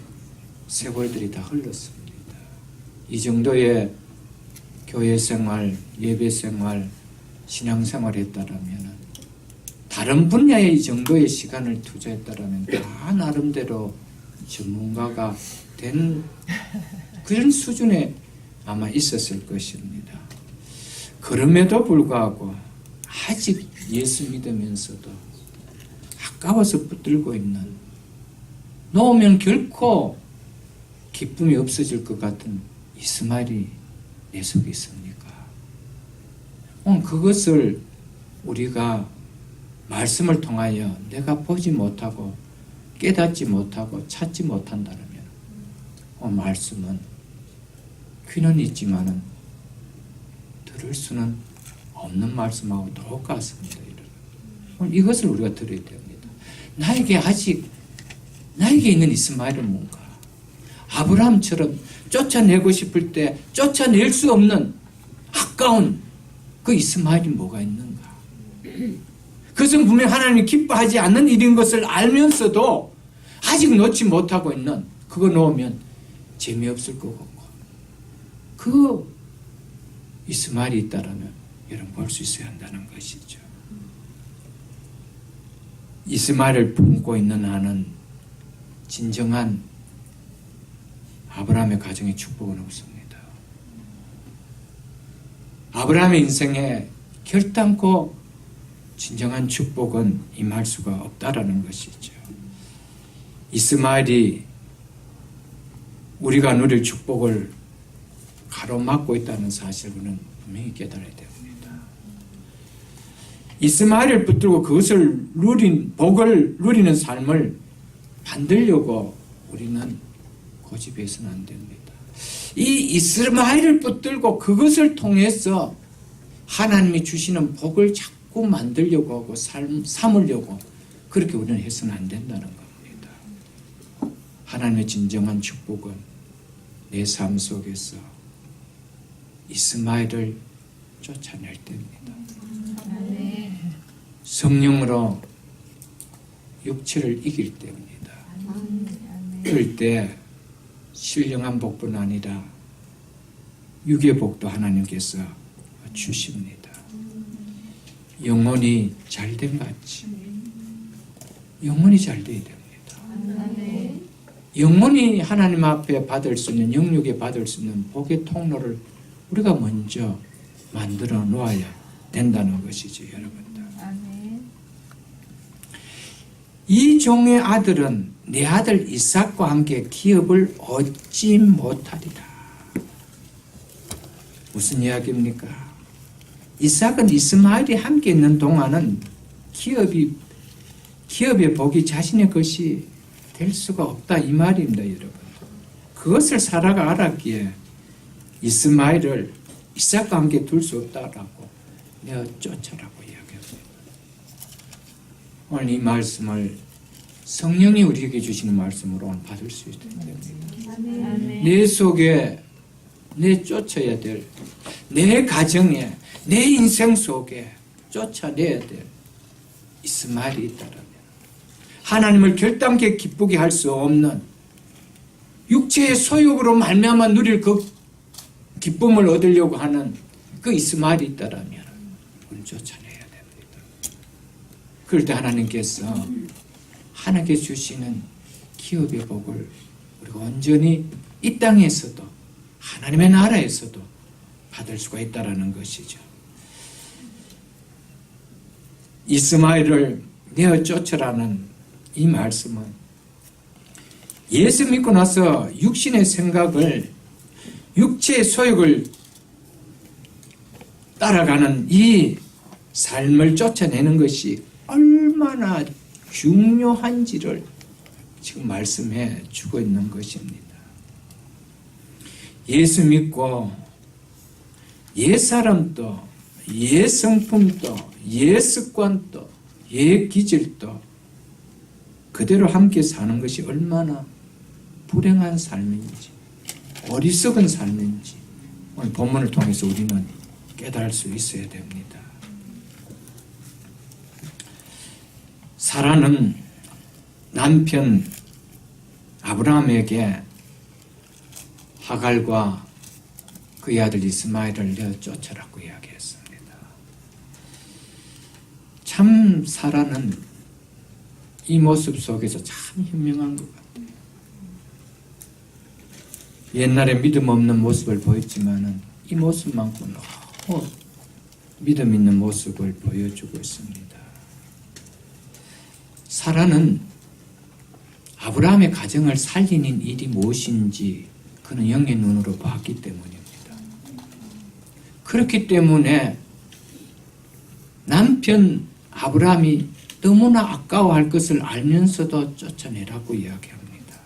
세월들이 다 흘렀습니다. 이 정도의 교회 생활, 예배 생활, 신앙 생활을 했다라면 다른 분야에 이 정도의 시간을 투자했다라면 다 나름대로 전문가가 된 그런 수준에 아마 있었을 것입니다. 그럼에도 불구하고 아직 예수 믿으면서도 아까워서 붙들고 있는, 놓으면 결코 기쁨이 없어질 것 같은 이스마엘이 내 속에 있습니까? 그것을 우리가 말씀을 통하여 내가 보지 못하고 깨닫지 못하고 찾지 못한다면 말씀은 귀는 있지만은 들을 수는 없는 말씀하고 똑같습니다. 이것을 우리가 들어야 됩니다. 나에게 있는 이스마엘은 뭔가? 아브라함처럼 쫓아내고 싶을 때 쫓아낼 수 없는 아까운 그 이스마엘이 뭐가 있는가? 그것은 분명히 하나님이 기뻐하지 않는 일인 것을 알면서도 아직 놓지 못하고 있는 그 그거 놓으면 재미없을 거고. 그 이스마엘이 있다라면 여러분 볼 수 있어야 한다는 것이죠. 이스마엘을 품고 있는 한은 진정한 아브라함의 가정의 축복은 없습니다. 아브라함의 인생에 결단코 진정한 축복은 임할 수가 없다라는 것이죠. 이스마엘이 우리가 누릴 축복을 가로막고 있다는 사실은 분명히 깨달아야 됩니다. 이스마엘을 붙들고 그것을 복을 누리는 삶을 만들려고 우리는 고집해서는 안 됩니다. 이 이스마엘을 붙들고 그것을 통해서 하나님이 주시는 복을 자꾸 만들려고 하고 삼으려고 그렇게 우리는 해서는 안 된다는 겁니다. 하나님의 진정한 축복은 내 삶 속에서 이스마엘을 쫓아낼 때입니다. 성령으로 육체를 이길 때입니다. 그럴 때 신령한 복뿐 아니라 육의 복도 하나님께서 주십니다. 영혼이 잘된 같이 영혼이 잘 돼야 됩니다. 영혼이 하나님 앞에 받을 수 있는, 영육에 받을 수 있는 복의 통로를 우리가 먼저 만들어 놓아야 된다는 것이죠, 여러분들. 이 종의 아들은 내 아들 이삭과 함께 기업을 얻지 못하리라. 무슨 이야기입니까? 이삭은 이스마엘이 함께 있는 동안은 기업의 복이 자신의 것이 될 수가 없다, 이 말입니다, 여러분. 그것을 사라가 알았기에 이스마엘을 이삭과 함께 둘 수 없다라고 내어 쫓아라고 이야기합니다. 오늘 이 말씀을 성령이 우리에게 주시는 말씀으로 오늘 받을 수 있어야 됩니다. 내 속에 내 쫓아야 될, 내 가정에, 내 인생 속에 쫓아내야 될 이스마엘이 있다라면 하나님을 결단케 기쁘게 할 수 없는 육체의 소욕으로 말미암아 누릴 그 기쁨을 얻으려고 하는 그 이스마엘이 있다라면 우리는 쫓아내야 됩니다. 그럴 때 하나님께서 하나님께 주시는 기업의 복을 우리가 온전히 이 땅에서도 하나님의 나라에서도 받을 수가 있다라는 것이죠. 이스마엘을 내어 쫓으라는 이 말씀은 예수 믿고 나서 육신의 생각을, 육체의 소욕을 따라가는 이 삶을 쫓아내는 것이 얼마나 중요한지를 지금 말씀해 주고 있는 것입니다. 예수 믿고 옛사람도, 옛성품도, 옛습관도, 옛기질도 그대로 함께 사는 것이 얼마나 불행한 삶인지, 어리석은 삶인지 오늘 본문을 통해서 우리는 깨달을 수 있어야 됩니다. 사라는 남편 아브라함에게 하갈과 그의 아들 이스마엘을 내어 쫓으라고 이야기했습니다. 참 사라는 이 모습 속에서 참 현명한 것 같아요. 옛날에 믿음 없는 모습을 보였지만은 이 모습만큼 너무 믿음 있는 모습을 보여주고 있습니다. 사라는 아브라함의 가정을 살리는 일이 무엇인지 그는 영의 눈으로 봤기 때문입니다. 그렇기 때문에 남편 아브라함이 너무나 아까워할 것을 알면서도 쫓아내라고 이야기합니다.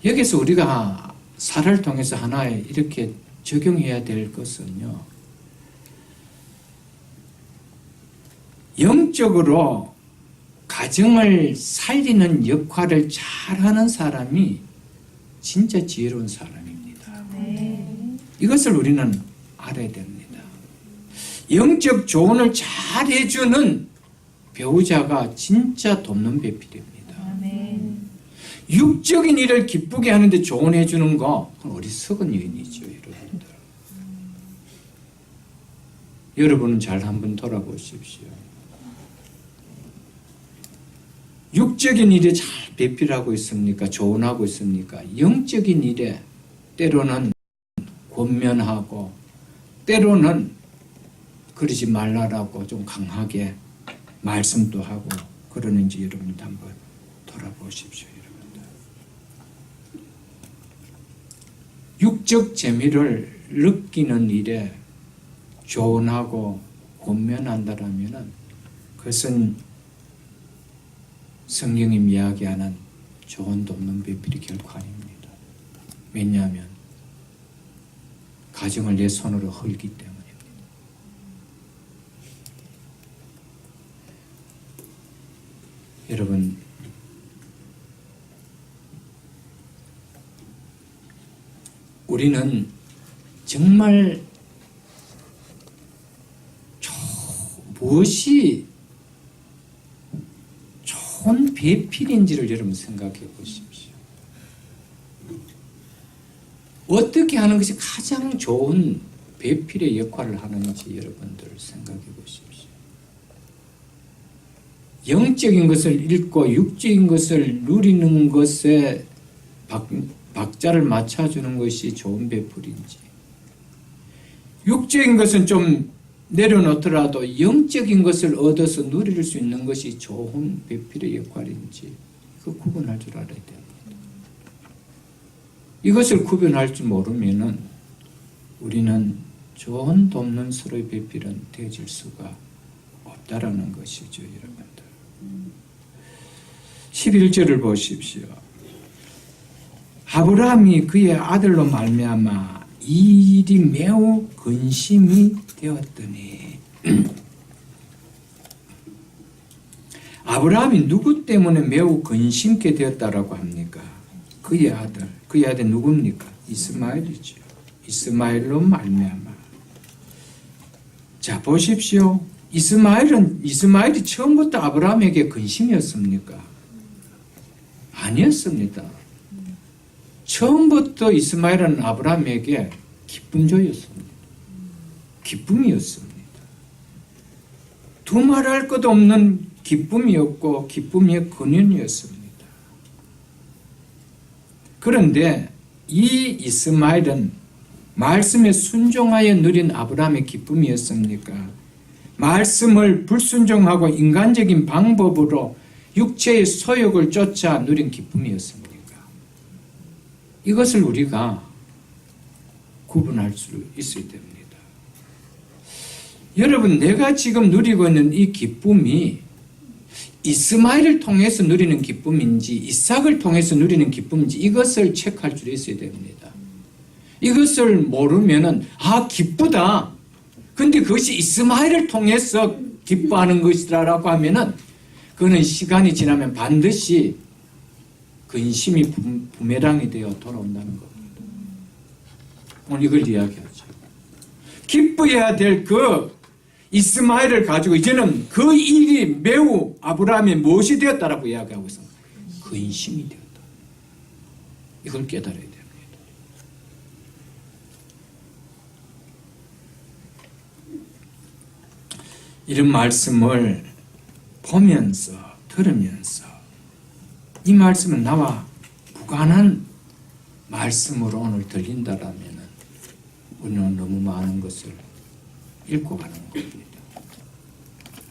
여기서 우리가 사라를 통해서 하나에 이렇게 적용해야 될 것은요, 영적으로 가정을 살리는 역할을 잘하는 사람이 진짜 지혜로운 사람입니다. 이것을 우리는 알아야 됩니다. 영적 조언을 잘 해주는 배우자가 진짜 돕는 배필입니다. 육적인 일을 기쁘게 하는데 조언해 주는 거, 그건 어리석은 여인이죠, 여러분들. 여러분은 잘 한번 돌아보십시오. 육적인 일에 잘 배필하고 있습니까? 조언하고 있습니까? 영적인 일에 때로는 권면하고 때로는 그러지 말라라고 좀 강하게 말씀도 하고 그러는지 여러분도 한번 돌아보십시오. 여러분들. 육적 재미를 느끼는 일에 조언하고 권면한다라면 그것은 성경이 이야기하는 조언도 없는 배필이 결코 아닙니다. 왜냐하면 가정을 내 손으로 헐기 때문입니다. 여러분, 우리는 정말 무엇이 좋은 배필인지를 여러분 생각해 보십시오. 어떻게 하는 것이 가장 좋은 배필의 역할을 하는지 여러분들 생각해 보십시오. 영적인 것을 읽고 육적인 것을 누리는 것에 박자를 맞춰주는 것이 좋은 배필인지, 육적인 것은 좀 내려놓더라도 영적인 것을 얻어서 누릴 수 있는 것이 좋은 배필의 역할인지 그 구분할 줄 알아야 됩니다. 이것을 구분할 줄 모르면은 우리는 좋은 돕는 서로의 배필은 되어질 수가 없다라는 것이죠, 여러분들. 11절을 보십시오. 아브라함이 그의 아들로 말미암아 이 일이 매우 근심이 되었더니 아브라함이 누구 때문에 매우 근심케 되었다라고 합니까? 그의 아들 누굽니까? 이스마엘이죠. 이스마엘로 말미암아. 자, 보십시오. 이스마엘이 처음부터 아브라함에게 근심이었습니까? 아니었습니다. 처음부터 이스마엘은 아브라함에게 기쁨조였습니다. 기쁨이었습니다. 두말할 것 없는 기쁨이었고 기쁨의 근원이었습니다. 그런데 이 이스마엘은 말씀에 순종하여 누린 아브라함의 기쁨이었습니까? 말씀을 불순종하고 인간적인 방법으로 육체의 소욕을 쫓아 누린 기쁨이었습니까? 이것을 우리가 구분할 수 있어야 됩니다. 여러분, 내가 지금 누리고 있는 이 기쁨이 이스마엘을 통해서 누리는 기쁨인지 이삭을 통해서 누리는 기쁨인지 이것을 체크할 줄 있어야 됩니다. 이것을 모르면은 기쁘다. 근데 그것이 이스마엘을 통해서 기뻐하는 것이라고 하면은 그는 시간이 지나면 반드시 근심이 부메랑이 되어 돌아온다는 겁니다. 오늘 이걸 이야기하죠. 기뻐해야 될 그 이스마엘을 가지고 이제는 그 일이 매우 아브라함의 무엇이 되었다라고 이야기하고 있습니다. 근심이 되었다. 이걸 깨달아야 됩니다. 이런 말씀을 보면서 들으면서 이 말씀은 나와 무관한 말씀으로 오늘 들린다라면 우리는 너무 많은 것을 읽고 가는 겁니다.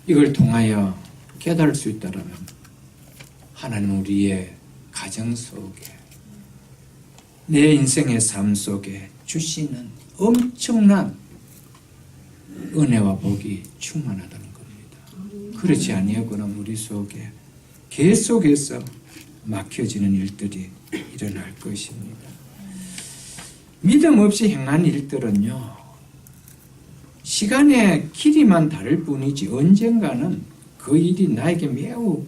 이걸 통하여 깨달을 수 있다면 하나님 우리의 가정 속에 내 인생의 삶 속에 주시는 엄청난 은혜와 복이 충만하다는 겁니다. 그렇지 아니하고는 우리 속에 계속해서 막혀지는 일들이 일어날 것입니다. 믿음 없이 행한 일들은요, 시간의 길이만 다를 뿐이지 언젠가는 그 일이 나에게 매우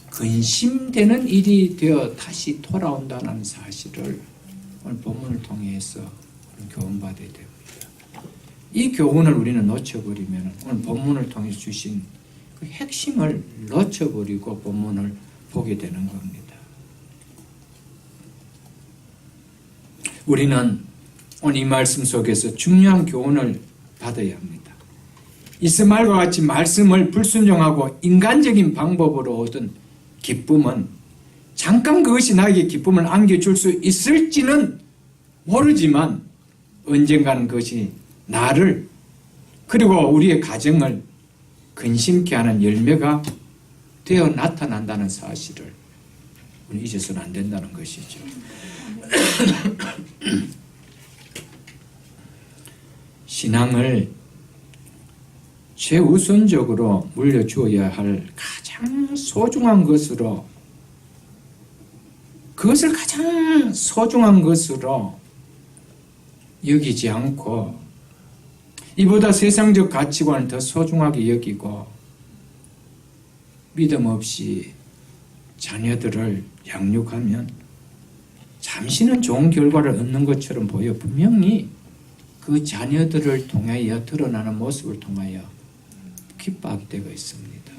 근심되는 일이 되어 다시 돌아온다는 사실을 오늘 본문을 통해서 교훈받아야 됩니다. 이 교훈을 우리는 놓쳐버리면 오늘 본문을 통해 주신 그 핵심을 놓쳐버리고 본문을 보게 되는 겁니다. 우리는 오늘 이 말씀 속에서 중요한 교훈을 받아야 합니다. 이스마엘과 같이 말씀을 불순종하고 인간적인 방법으로 얻은 기쁨은 잠깐 그것이 나에게 기쁨을 안겨줄 수 있을지는 모르지만 언젠가는 그것이 나를 그리고 우리의 가정을 근심케 하는 열매가 되어 나타난다는 사실을 우리 잊어서는 안 된다는 것이죠. 신앙을 최우선적으로 물려주어야 할 가장 소중한 것으로 그것을 가장 소중한 것으로 여기지 않고 이보다 세상적 가치관을 더 소중하게 여기고 믿음 없이 자녀들을 양육하면 잠시는 좋은 결과를 얻는 것처럼 보여 분명히 그 자녀들을 통하여 드러나는 모습을 통하여 기뻐할 때가 있습니다.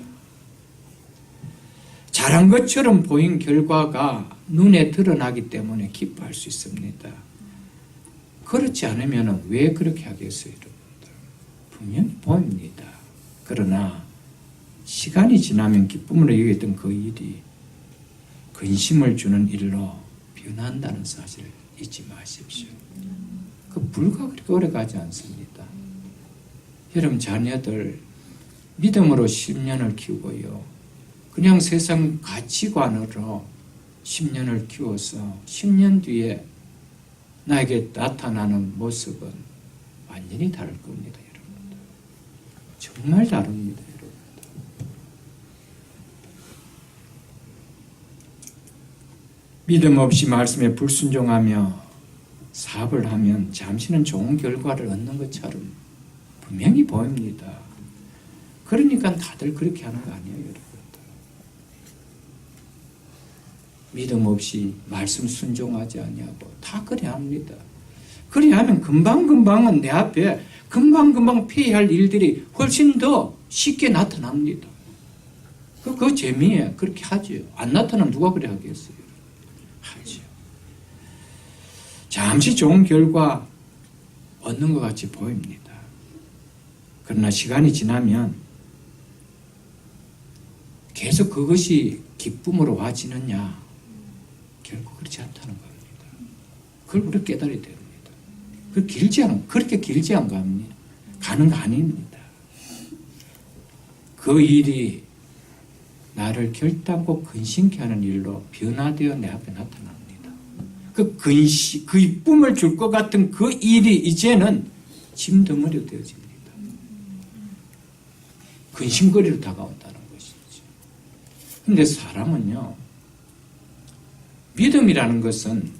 잘한 것처럼 보인 결과가 눈에 드러나기 때문에 기뻐할 수 있습니다. 그렇지 않으면 왜 그렇게 하겠어요, 여러분들? 분명히 보입니다. 그러나 시간이 지나면 기쁨으로 여겼던 그 일이 근심을 주는 일로 변한다는 사실을 잊지 마십시오. 그 불과 그렇게 오래 가지 않습니다. 여러분 자녀들 믿음으로 10년을 키우고요. 그냥 세상 가치관으로 10년을 키워서 10년 뒤에 나에게 나타나는 모습은 완전히 다를 겁니다, 여러분들. 정말 다릅니다, 여러분들. 믿음 없이 말씀에 불순종하며 사업을 하면 잠시는 좋은 결과를 얻는 것처럼 분명히 보입니다. 그러니까 다들 그렇게 하는 거 아니에요, 여러분들. 믿음 없이 말씀 순종하지 아니하고 다 그래야 합니다. 그래야 하면 금방금방은 내 앞에 금방금방 피할 일들이 훨씬 더 쉽게 나타납니다. 그 재미에 그렇게 하죠. 안 나타나면 누가 그래 하겠어요? 하죠. 잠시 좋은 결과 얻는 것 같이 보입니다. 그러나 시간이 지나면 계속 그것이 기쁨으로 와지느냐? 결국 그렇지 않다는 겁니다. 그걸 우리가 깨달아야 됩니다. 그렇게 길지 않은 겁니다. 가는 거 아닙니다. 그 일이 나를 결단코 근심케 하는 일로 변화되어 내 앞에 나타납니다. 그 기쁨을 줄 것 같은 그 일이 이제는 짐덩어리로 되어집니다. 근심거리로 다가온다는 것이죠. 그런데 사람은요, 믿음이라는 것은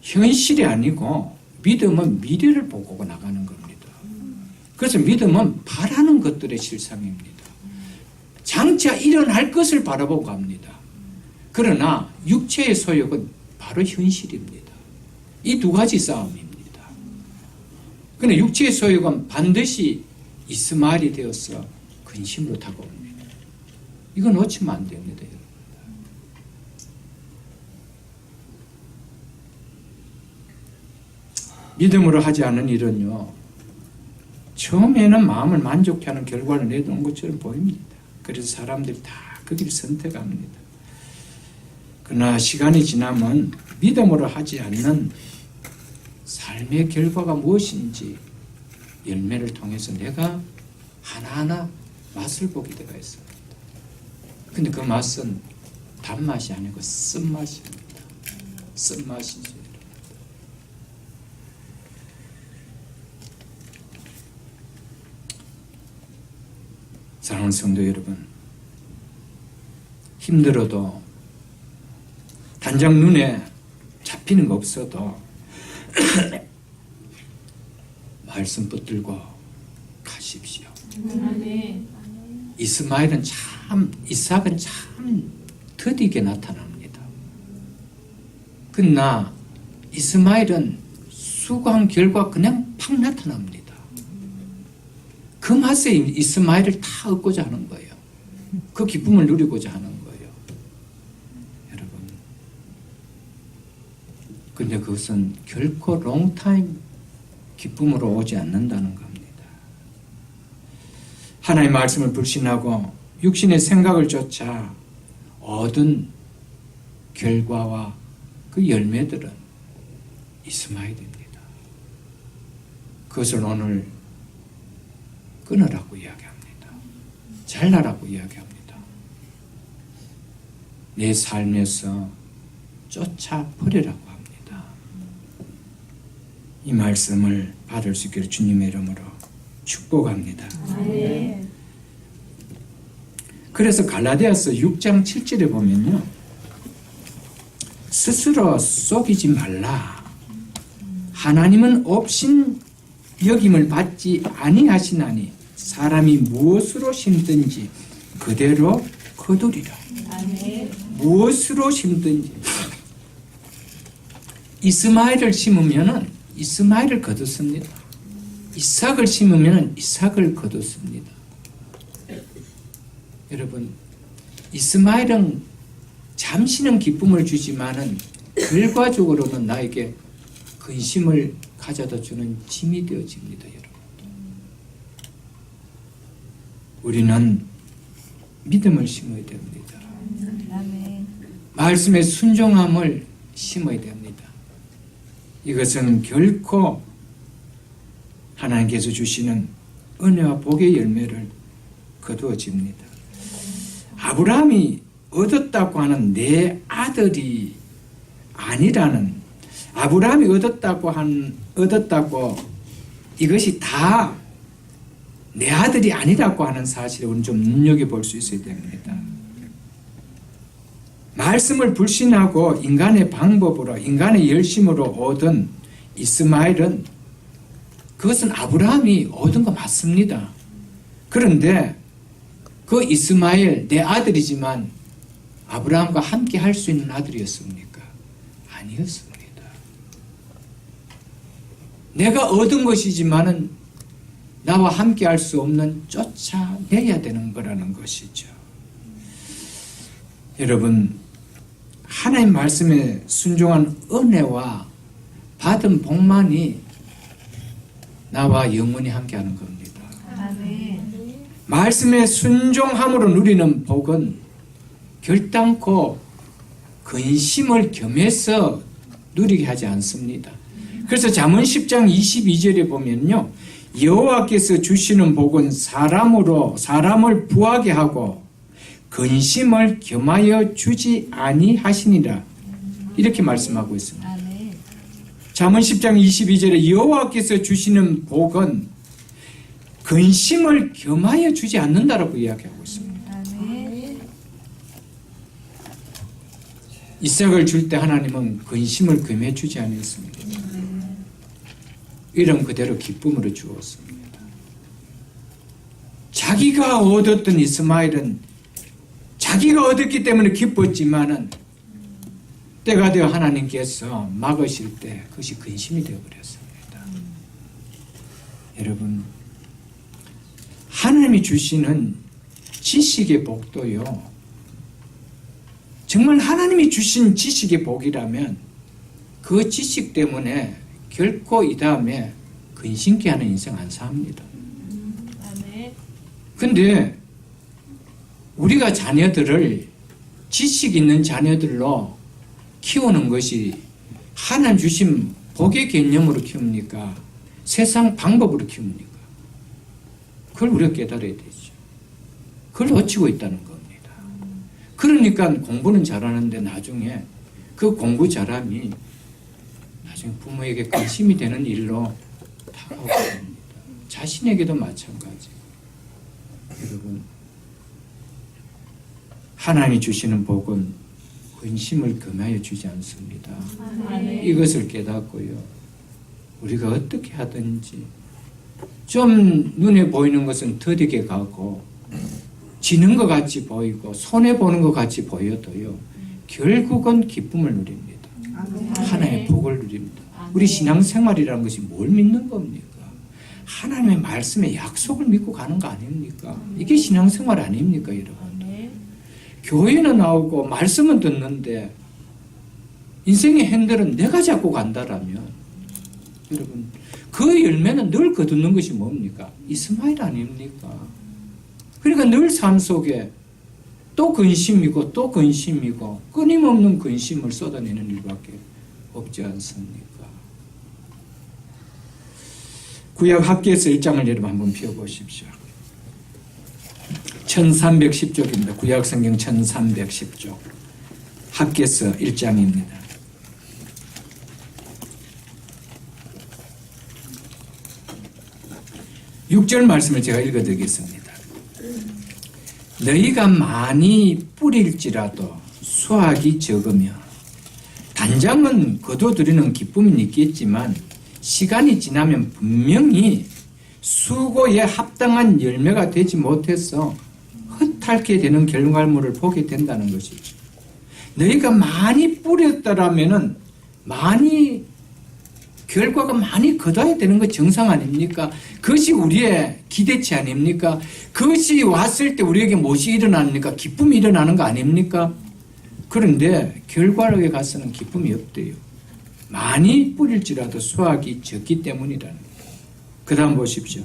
현실이 아니고 믿음은 미래를 보고 나가는 겁니다. 그래서 믿음은 바라는 것들의 실상입니다. 장차 일어날 것을 바라보고 갑니다. 그러나 육체의 소욕은 바로 현실입니다. 이 두 가지 싸움입니다. 그러나 육체의 소욕은 반드시 이스마엘이 되어서 근심으로 다가옵니다. 이건 놓치면 안 됩니다. 믿음으로 하지 않은 일은요, 처음에는 마음을 만족해 하는 결과를 내놓은 것처럼 보입니다. 그래서 사람들이 다 그 길을 선택합니다. 그러나 시간이 지나면 믿음으로 하지 않는 삶의 결과가 무엇인지 열매를 통해서 내가 하나하나 맛을 보게 되어 있습니다. 근데 그 맛은 단맛이 아니고 쓴맛입니다. 쓴맛이죠. 사랑하는 성도 여러분, 힘들어도 단장 눈에 잡히는 거 없어도 말씀 붙들고 가십시오. 이스마엘은 이삭은 참 더디게 나타납니다. 그러나 이스마엘은 수고한 결과 그냥 팍 나타납니다. 그 맛에 이스마엘을 다 얻고자 하는 거예요. 그 기쁨을 누리고자 하는 거예요. 여러분, 근데 그것은 결코 롱타임 기쁨으로 오지 않는다는 겁니다. 하나님의 말씀을 불신하고 육신의 생각을 쫓아 얻은 결과와 그 열매들은 이스마엘입니다. 그것을 오늘 끊으라고 이야기합니다. 잘라라고 이야기합니다. 내 삶에서 쫓아버리라고 합니다. 이 말씀을 받을 수 있기를 주님의 이름으로 축복합니다. 네. 그래서 갈라디아서 6장 7절에 보면요, 스스로 속이지 말라. 하나님은 없인 여김을 받지 아니하시나니 사람이 무엇으로 심든지 그대로 거두리라. 아멘. 무엇으로 심든지. 이스마엘을 심으면은 이스마엘을 거두습니다. 이삭을 심으면은 이삭을 거두습니다. 여러분, 이스마엘은 잠시는 기쁨을 주지만은 결과적으로는 나에게 근심을 가져다 주는 짐이 되어집니다, 여러분. 우리는 믿음을 심어야 됩니다. 아멘. 말씀의 순종함을 심어야 됩니다. 이것은 결코 하나님께서 주시는 은혜와 복의 열매를 거두어집니다. 아브라함이 얻었다고 하는 내 아들이 아니라는, 아브라함이 얻었다고 이것이 다 내 아들이 아니라고 하는 사실을 우리는 좀 눈여겨볼 수 있어야 됩니다. 말씀을 불신하고 인간의 방법으로, 인간의 열심으로 얻은 이스마엘은, 그것은 아브라함이 얻은 거 맞습니다. 그런데 그 이스마엘 내 아들이지만 아브라함과 함께 할 수 있는 아들이었습니까? 아니었습니다. 내가 얻은 것이지만은 나와 함께 할 수 없는 쫓아내야 되는 거라는 것이죠. 여러분, 하나님 말씀에 순종한 은혜와 받은 복만이 나와 영원히 함께하는 겁니다. 아멘. 말씀에 순종함으로 누리는 복은 결단코 근심을 겸해서 누리게 하지 않습니다. 그래서 잠언 10장 22절에 보면요, 여호와께서 주시는 복은 사람을 부하게 하고 근심을 겸하여 주지 아니하시니라, 이렇게 말씀하고 있습니다. 아멘. 잠언 10장 22절에 여호와께서 주시는 복은 근심을 겸하여 주지 않는다라고 이야기하고 있습니다. 아멘. 이삭을 줄 때 하나님은 근심을 겸해 주지 않았습니다. 이름 그대로 기쁨으로 주었습니다. 자기가 얻었던 이스마엘은 자기가 얻었기 때문에 기뻤지만은 때가 되어 하나님께서 막으실 때 그것이 근심이 되어버렸습니다. 여러분, 하나님이 주시는 지식의 복도요, 정말 하나님이 주신 지식의 복이라면 그 지식 때문에 결코 이 다음에 근심케 하는 인생 안 삽니다. 아멘. 근데 우리가 자녀들을 지식 있는 자녀들로 키우는 것이 하나님 주신 복의 개념으로 키웁니까? 세상 방법으로 키웁니까? 그걸 우리가 깨달아야 되죠. 그걸 놓치고 있다는 겁니다. 그러니까 공부는 잘하는데 나중에 그 공부 잘함이 나중에 부모에게 근심이 되는 일로 다가오게 됩니다. 자신에게도 마찬가지. 여러분, 하나님이 주시는 복은 근심을 금하여 주지 않습니다. 아멘. 이것을 깨닫고요, 우리가 어떻게 하든지 좀 눈에 보이는 것은 더디게 가고 지는 것 같이 보이고 손해보는 것 같이 보여도요, 결국은 기쁨을 누립니다. 하나님의 복을 누립니다. 우리 신앙생활이라는 것이 뭘 믿는 겁니까? 하나님의 말씀에 약속을 믿고 가는 거 아닙니까? 이게 신앙생활 아닙니까, 여러분? 아멘. 교회는 나오고 말씀은 듣는데 인생의 핸들은 내가 잡고 간다라면 여러분 그 열매는 늘 거두는 것이 뭡니까? 이스마엘 아닙니까? 그러니까 늘 삶 속에 또 근심이고 또 근심이고 끊임없는 근심을 쏟아내는 일밖에 없지 않습니까? 구약 학개에서 1장을 여러분 한번 펴보십시오. 1310쪽입니다. 구약 성경 1310쪽 학개서 1장입니다. 6절 말씀을 제가 읽어드리겠습니다. 너희가 많이 뿌릴지라도 수확이 적으며 단장은 거둬들이는 기쁨이 있겠지만 시간이 지나면 분명히 수고에 합당한 열매가 되지 못해서 헛핥게 되는 결과물을 보게 된다는 것이죠. 너희가 많이 뿌렸다라면은 결과가 많이 거둬야 되는 것 정상 아닙니까? 그것이 우리의 기대치 아닙니까? 그것이 왔을 때 우리에게 무엇이 일어납니까? 기쁨이 일어나는 거 아닙니까? 그런데 결과로에 가서는 기쁨이 없대요. 많이 뿌릴지라도 수확이 적기 때문이라는 거예요. 그 다음 보십시오.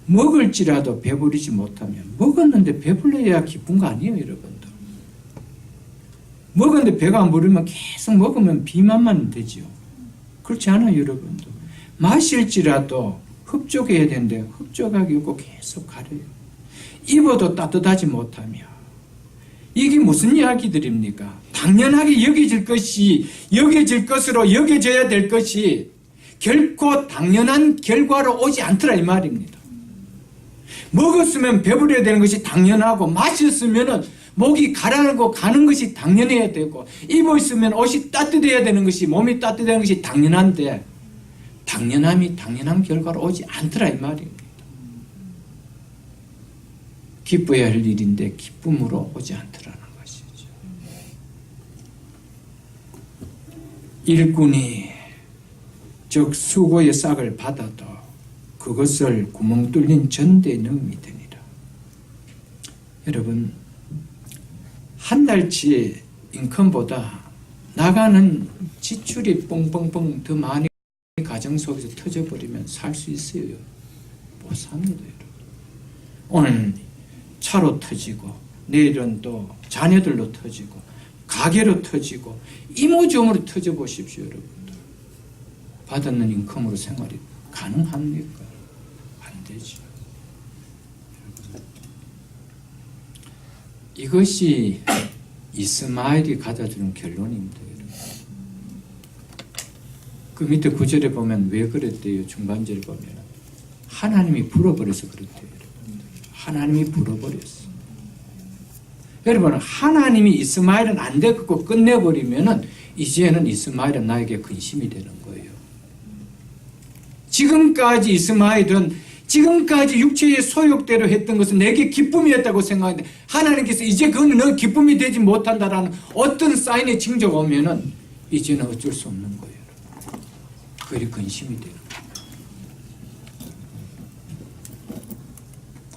먹을지라도 배부르지 못하면 먹었는데 배불러야 기쁜 거 아니에요, 여러분들. 먹었는데 배가 안 부르면 계속 먹으면 비만만 되죠. 그렇지 않아요, 여러분들. 마실지라도 흡족해야 되는데 흡족하기 없고 계속 가려요. 입어도 따뜻하지 못하며 이게 무슨 이야기들입니까? 당연하게 여겨질 것으로 여겨져야 될 것이 결코 당연한 결과로 오지 않더라 이 말입니다. 먹었으면 배부려야 되는 것이 당연하고 마셨으면 목이 가라앉고 가는 것이 당연해야 되고 입었으면 옷이 따뜻해야 되는 것이 몸이 따뜻한 것이 당연한데 당연함이 당연한 결과로 오지 않더라 이 말입니다. 기뻐야 할 일인데 기쁨으로 오지 않더라는 것이죠. 일꾼이 즉 수고의 싹을 받아도 그것을 구멍 뚫린 전대에 넣음이 되니라. 여러분 한 달치 인컴보다 나가는 지출이 뻥뻥뻥 더 많이 가정 속에서 터져버리면 살 수 있어요? 못 삽니다. 여러분. 오늘 차로 터지고 내일은 또 자녀들로 터지고 가게로 터지고 이모저모로 터져보십시오. 여러분들. 받았는 인컴으로 생활이 가능합니까? 안 되죠. 이것이 이스마엘이 가져주는 결론입니다. 그 밑에 구절에 보면 왜 그랬대요? 중반절에 보면 하나님이 불어버려서 그랬대요. 하나님이 불어버렸어. 여러분 하나님이 이스마엘은 안 됐고 끝내버리면은 이제는 이스마엘은 나에게 근심이 되는 거예요. 지금까지 이스마엘은 지금까지 육체의 소욕대로 했던 것은 내게 기쁨이었다고 생각하는데 하나님께서 이제 그건 너 기쁨이 되지 못한다라는 어떤 사인의 징조가 오면은 이제는 어쩔 수 없는 거예요. 그리 근심이 되는 거예요.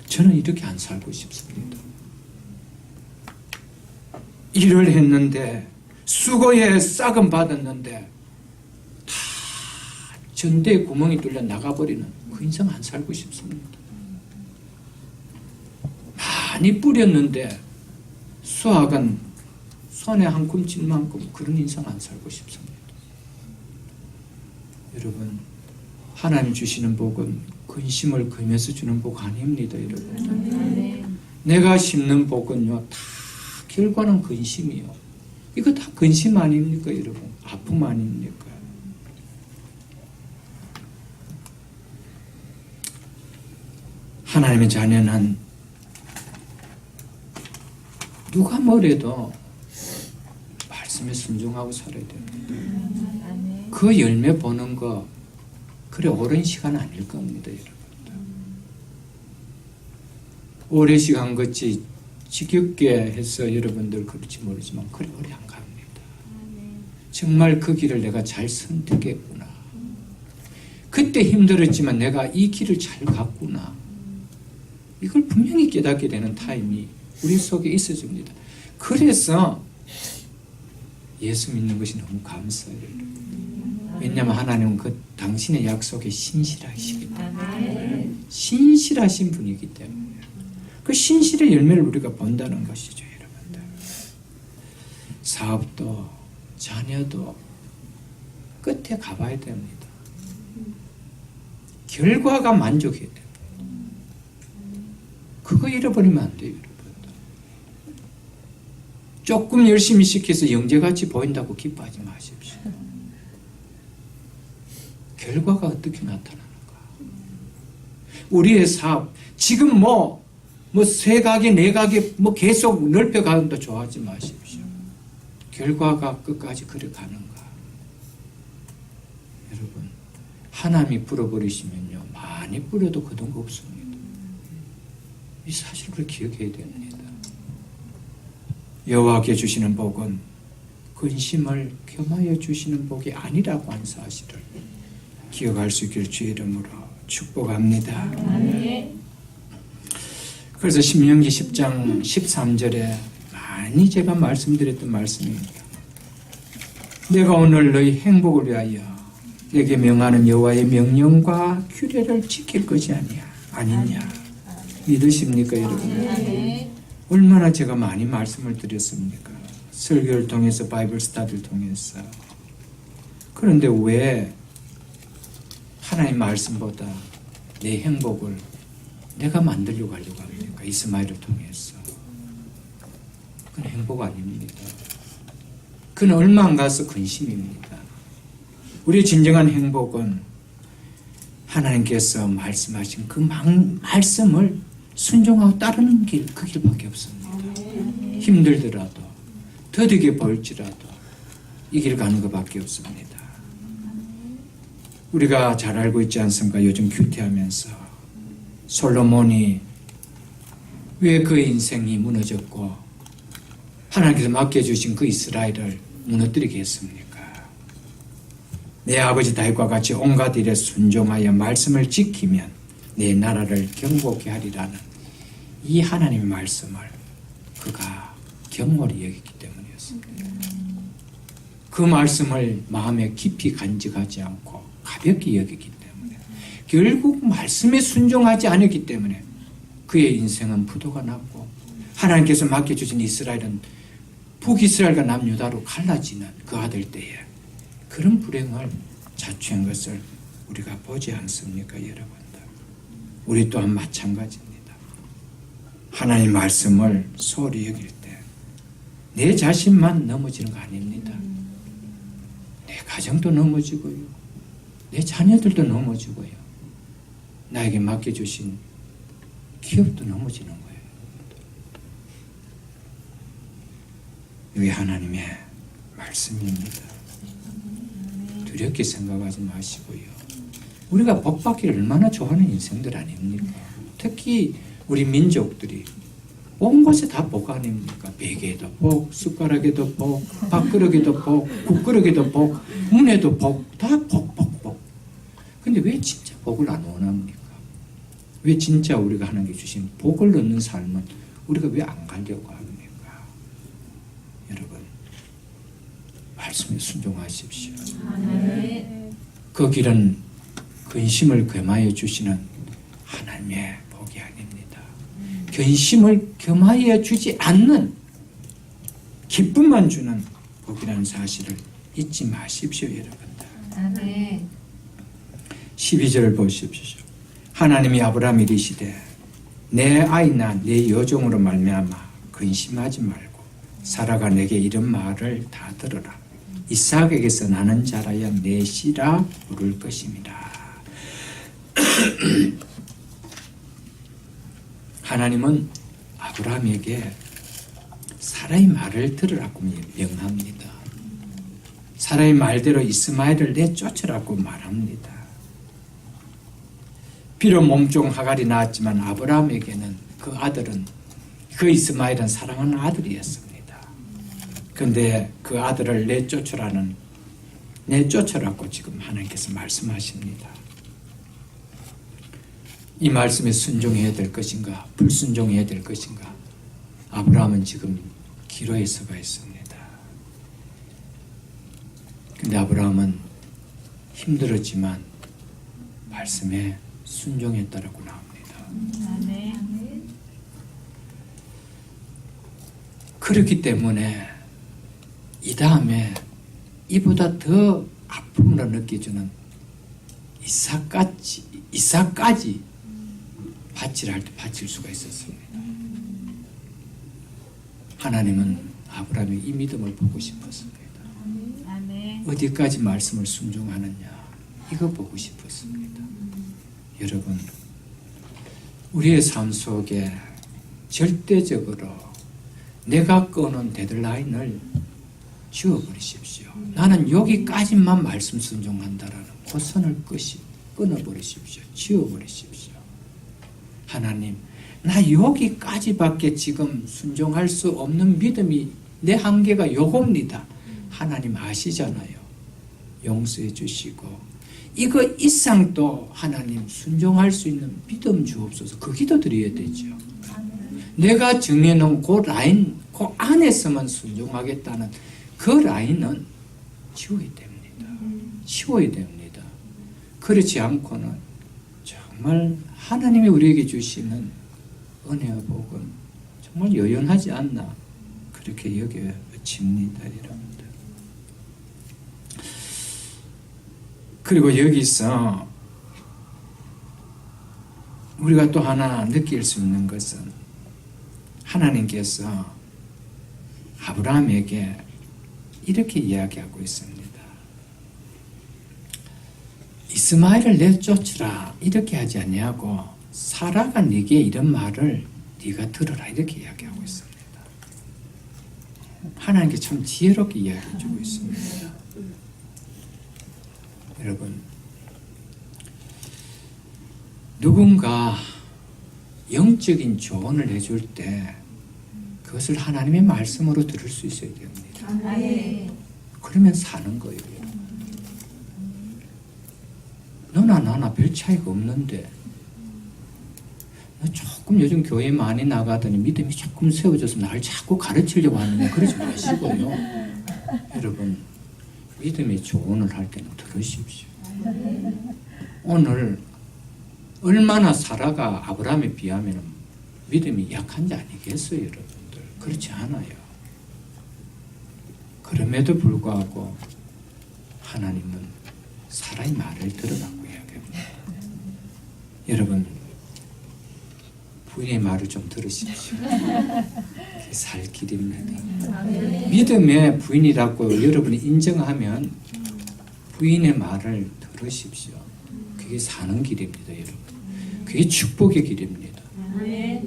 저는 이렇게 안 살고 싶습니다. 일을 했는데 수고에 싹은 받았는데 다 전대에 구멍이 뚫려 나가버리는 그 인생 안 살고 싶습니다. 많이 뿌렸는데 수확은 손에 한 줌 찔 만큼 그런 인생 안 살고 싶습니다. 여러분 하나님 주시는 복은 근심을 금해서 주는 복 아닙니다. 여러분 내가 심는 복은요 다 결과는 근심이요. 이거 다 근심 아닙니까 여러분? 아픔 아닙니까? 하나님의 자녀는 누가 뭐래도 말씀에 순종하고 살아야 됩니다. 그 열매 보는 거 그래 오랜 시간 아닐 겁니다. 여러분. 오랜 시간 같이 지겹게 해서 여러분들 그렇지 모르지만 그래 오래 안 갑니다. 정말 그 길을 내가 잘 선택했구나. 그때 힘들었지만 내가 이 길을 잘 갔구나. 이걸 분명히 깨닫게 되는 타임이 우리 속에 있어집니다. 그래서 예수 믿는 것이 너무 감사해요. 왜냐하면 하나님은 그 당신의 약속에 신실하시기 때문에 신실하신 분이기 때문에 그 신실의 열매를 우리가 본다는 것이죠. 여러분들 사업도 자녀도 끝에 가봐야 됩니다. 결과가 만족해야 됩니다. 그거 잃어버리면 안 돼요. 여러분들 조금 열심히 시켜서 영재같이 보인다고 기뻐하지 마십시오. 결과가 어떻게 나타나는가? 우리의 사업 지금 세 가게 네 가게 계속 넓혀가는데 좋아하지 마십시오. 결과가 끝까지 그래 가는가? 여러분 하나님이 불어버리시면요 많이 뿌려도 거둔 거 없습니다. 이 사실을 기억해야 됩니다. 여호와께 주시는 복은 근심을 겸하여 주시는 복이 아니라고 한 사실을 기억할 수 있기를 주의 이름으로 축복합니다. 아멘. 그래서 신명기 10장 13절에 많이 제가 말씀드렸던 말씀입니다. 내가 오늘 너희 행복을 위하여 내게 명하는 여호와의 명령과 규례를 지킬 것이 아니냐 믿으십니까 여러분? 아멘. 얼마나 제가 많이 말씀을 드렸습니까? 설교를 통해서 바이블 스터디를 통해서. 그런데 왜 하나님 말씀보다 내 행복을 내가 만들려고 하려고 합니까? 이스마엘을 통해서. 그건 행복 아닙니다. 그건 얼마 안 가서 근심입니다. 우리의 진정한 행복은 하나님께서 말씀하신 그 말씀을 순종하고 따르는 길, 그 길밖에 없습니다. 힘들더라도 더디게 보일지라도 이 길 가는 것밖에 없습니다. 우리가 잘 알고 있지 않습니까? 요즘 큐티하면서 솔로몬이 왜 그의 인생이 무너졌고 하나님께서 맡겨주신 그 이스라엘을 무너뜨리게 했습니까? 내 아버지 다윗과 같이 온갖 일에 순종하여 말씀을 지키면 내 나라를 경복케 하리라는 이 하나님의 말씀을 그가 경홀히 여기기 때문이었습니다. 그 말씀을 마음에 깊이 간직하지 않고 가볍게 여기기 때문에 결국 말씀에 순종하지 않았기 때문에 그의 인생은 부도가 났고 하나님께서 맡겨주신 이스라엘은 북이스라엘과 남유다로 갈라지는 그 아들 때에 그런 불행을 자초한 것을 우리가 보지 않습니까 여러분들? 우리 또한 마찬가지입니다. 하나님 말씀을 소홀히 여길 때 내 자신만 넘어지는 거 아닙니다. 내 가정도 넘어지고요. 내 자녀들도 넘어지고요. 나에게 맡겨주신 기업도 넘어지는 거예요. 이게 하나님의 말씀입니다. 두렵게 생각하지 마시고요. 우리가 복 받기를 얼마나 좋아하는 인생들 아닙니까? 특히 우리 민족들이 온 곳에 다 복 아닙니까? 베개에도 복, 숟가락에도 복, 밥그릇에도 복, 국그릇에도 복, 문에도 복, 다 복, 복, 복. 근데 왜 진짜 복을 안 원합니까? 왜 진짜 우리가 하나님께 주신 복을 얻는 삶은 우리가 왜 안 가려고 합니까? 여러분, 말씀에 순종하십시오. 그 길은 근심을 겸하여 주시는 하나님의 복이 아닙니다. 근심을 겸하여 주지 않는 기쁨만 주는 복이라는 사실을 잊지 마십시오, 여러분들. 아멘. 12절을 보십시오. 하나님이 아브라함이 이르시되 내 아이나 내 여종으로 말미암아 근심하지 말고 사라가 내게 이런 말을 다 들으라. 이삭에게서 나는 자라야 내 씨라 부를 것입니다. 하나님은 아브라함에게 사라의 말을 들으라고 명합니다. 사라의 말대로 이스마엘을 내쫓으라고 말합니다. 비록 몸종 하갈이 낳았지만 아브라함에게는 그 아들은 그 이스마엘은 사랑하는 아들이었습니다. 그런데 그 아들을 내쫓으라고 지금 하나님께서 말씀하십니다. 이 말씀에 순종해야 될 것인가 불순종해야 될 것인가 아브라함은 지금 기로에 서가 있습니다. 근데 아브라함은 힘들었지만 말씀에 순종했다라고 나옵니다. 아멘. 그렇기 때문에 이 다음에 이보다 더 아픔으로 느껴지는 이삭까지 바치라 할 때 바칠 수가 있었습니다. 하나님은 아브라함의 이 믿음을 보고 싶었습니다. 아멘. 어디까지 말씀을 순종하느냐 이거 보고 싶었습니다. 여러분 우리의 삶 속에 절대적으로 내가 꺼놓은 데드라인을 지워버리십시오. 나는 여기까지만 말씀 순종한다라는 그 선을 끊어버리십시오. 지워버리십시오. 하나님 나 여기까지밖에 지금 순종할 수 없는 믿음이 내 한계가 요겁니다. 하나님 아시잖아요. 용서해 주시고 이거 이상도 하나님 순종할 수 있는 믿음 주옵소서. 그 기도 드려야 되죠. 내가 정해놓은 그 라인 그 안에서만 순종하겠다는 그 라인은 지워야 됩니다. 지워야 됩니다. 그렇지 않고는 정말 하나님이 우리에게 주시는 은혜와 복은 정말 여연하지 않나 그렇게 여겨집니다. 여러분들. 그리고 여기서 우리가 또 하나 느낄 수 있는 것은 하나님께서 아브라함에게 이렇게 이야기하고 있습니다. 이스마엘을 내쫓으라 이렇게 하지 아니하고 사라가 네게 이런 말을 네가 들으라 이렇게 이야기하고 있습니다. 하나님께 참 지혜롭게 이야기해 주고 있습니다. 여러분 누군가 영적인 조언을 해줄 때 그것을 하나님의 말씀으로 들을 수 있어야 됩니다. 아멘. 그러면 사는 거예요. 너나 나나 별 차이가 없는데 너 조금 요즘 교회 많이 나가더니 믿음이 조금 세워져서 날 자꾸 가르치려고 하느냐 그러지 마시고요. 여러분 믿음의 조언을 할 때는 들으십시오. 오늘 얼마나 사라가 아브라함에 비하면 믿음이 약한지 아니겠어요, 여러분들? 그렇지 않아요. 그럼에도 불구하고 하나님은 사라의 말을 들으라고 이야기합니다. 여러분 부인의 말을 좀 들으십시오. 그게 살 길입니다. 믿음의 부인이라고 여러분이 인정하면 부인의 말을 들으십시오. 그게 사는 길입니다, 여러분. 그게 축복의 길입니다.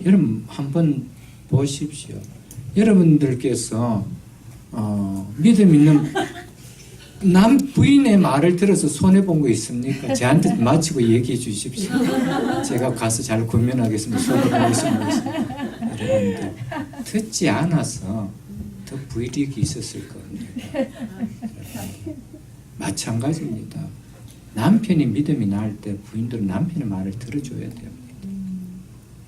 여러분 한번 보십시오. 여러분들께서 믿음 있는 남 부인의 말을 들어서 손해본 거 있습니까? 저한테 마치고 얘기해 주십시오. 제가 가서 잘 권면하겠습니다. 손해본 거 있습니다. 여러분들 듣지 않아서 더 불이익이 있었을 겁니다. 마찬가지입니다. 남편이 믿음이 나을 때 부인들은 남편의 말을 들어줘야 됩니다.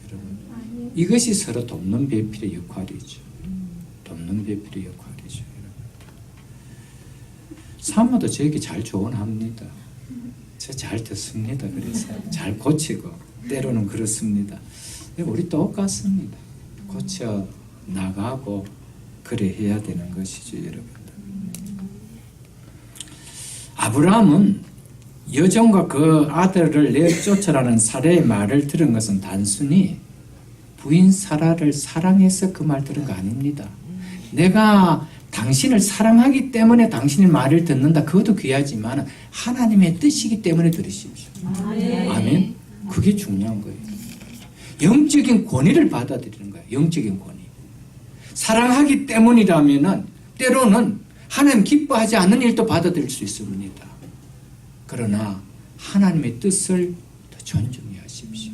여러분 이것이 서로 돕는 배필의 역할이죠. 돕는 배필의 역할이죠. 사모도 저에게 잘 조언합니다. 저 잘 듣습니다. 그래서 잘 고치고 때로는 그렇습니다. 우리 똑같습니다. 고쳐 나가고 그래 해야 되는 것이죠, 여러분들. 아브라함은 여종과 그 아들을 내쫓으라는 사라의 말을 들은 것은 단순히 부인 사라를 사랑해서 그 말 들은 거 아닙니다. 내가 당신을 사랑하기 때문에 당신의 말을 듣는다. 그것도 귀하지만 하나님의 뜻이기 때문에 들으십시오. 아멘. 그게 중요한 거예요. 영적인 권위를 받아들이는 거예요. 영적인 권위. 사랑하기 때문이라면은 때로는 하나님 기뻐하지 않는 일도 받아들일 수 있습니다. 그러나 하나님의 뜻을 더 존중해 하십시오.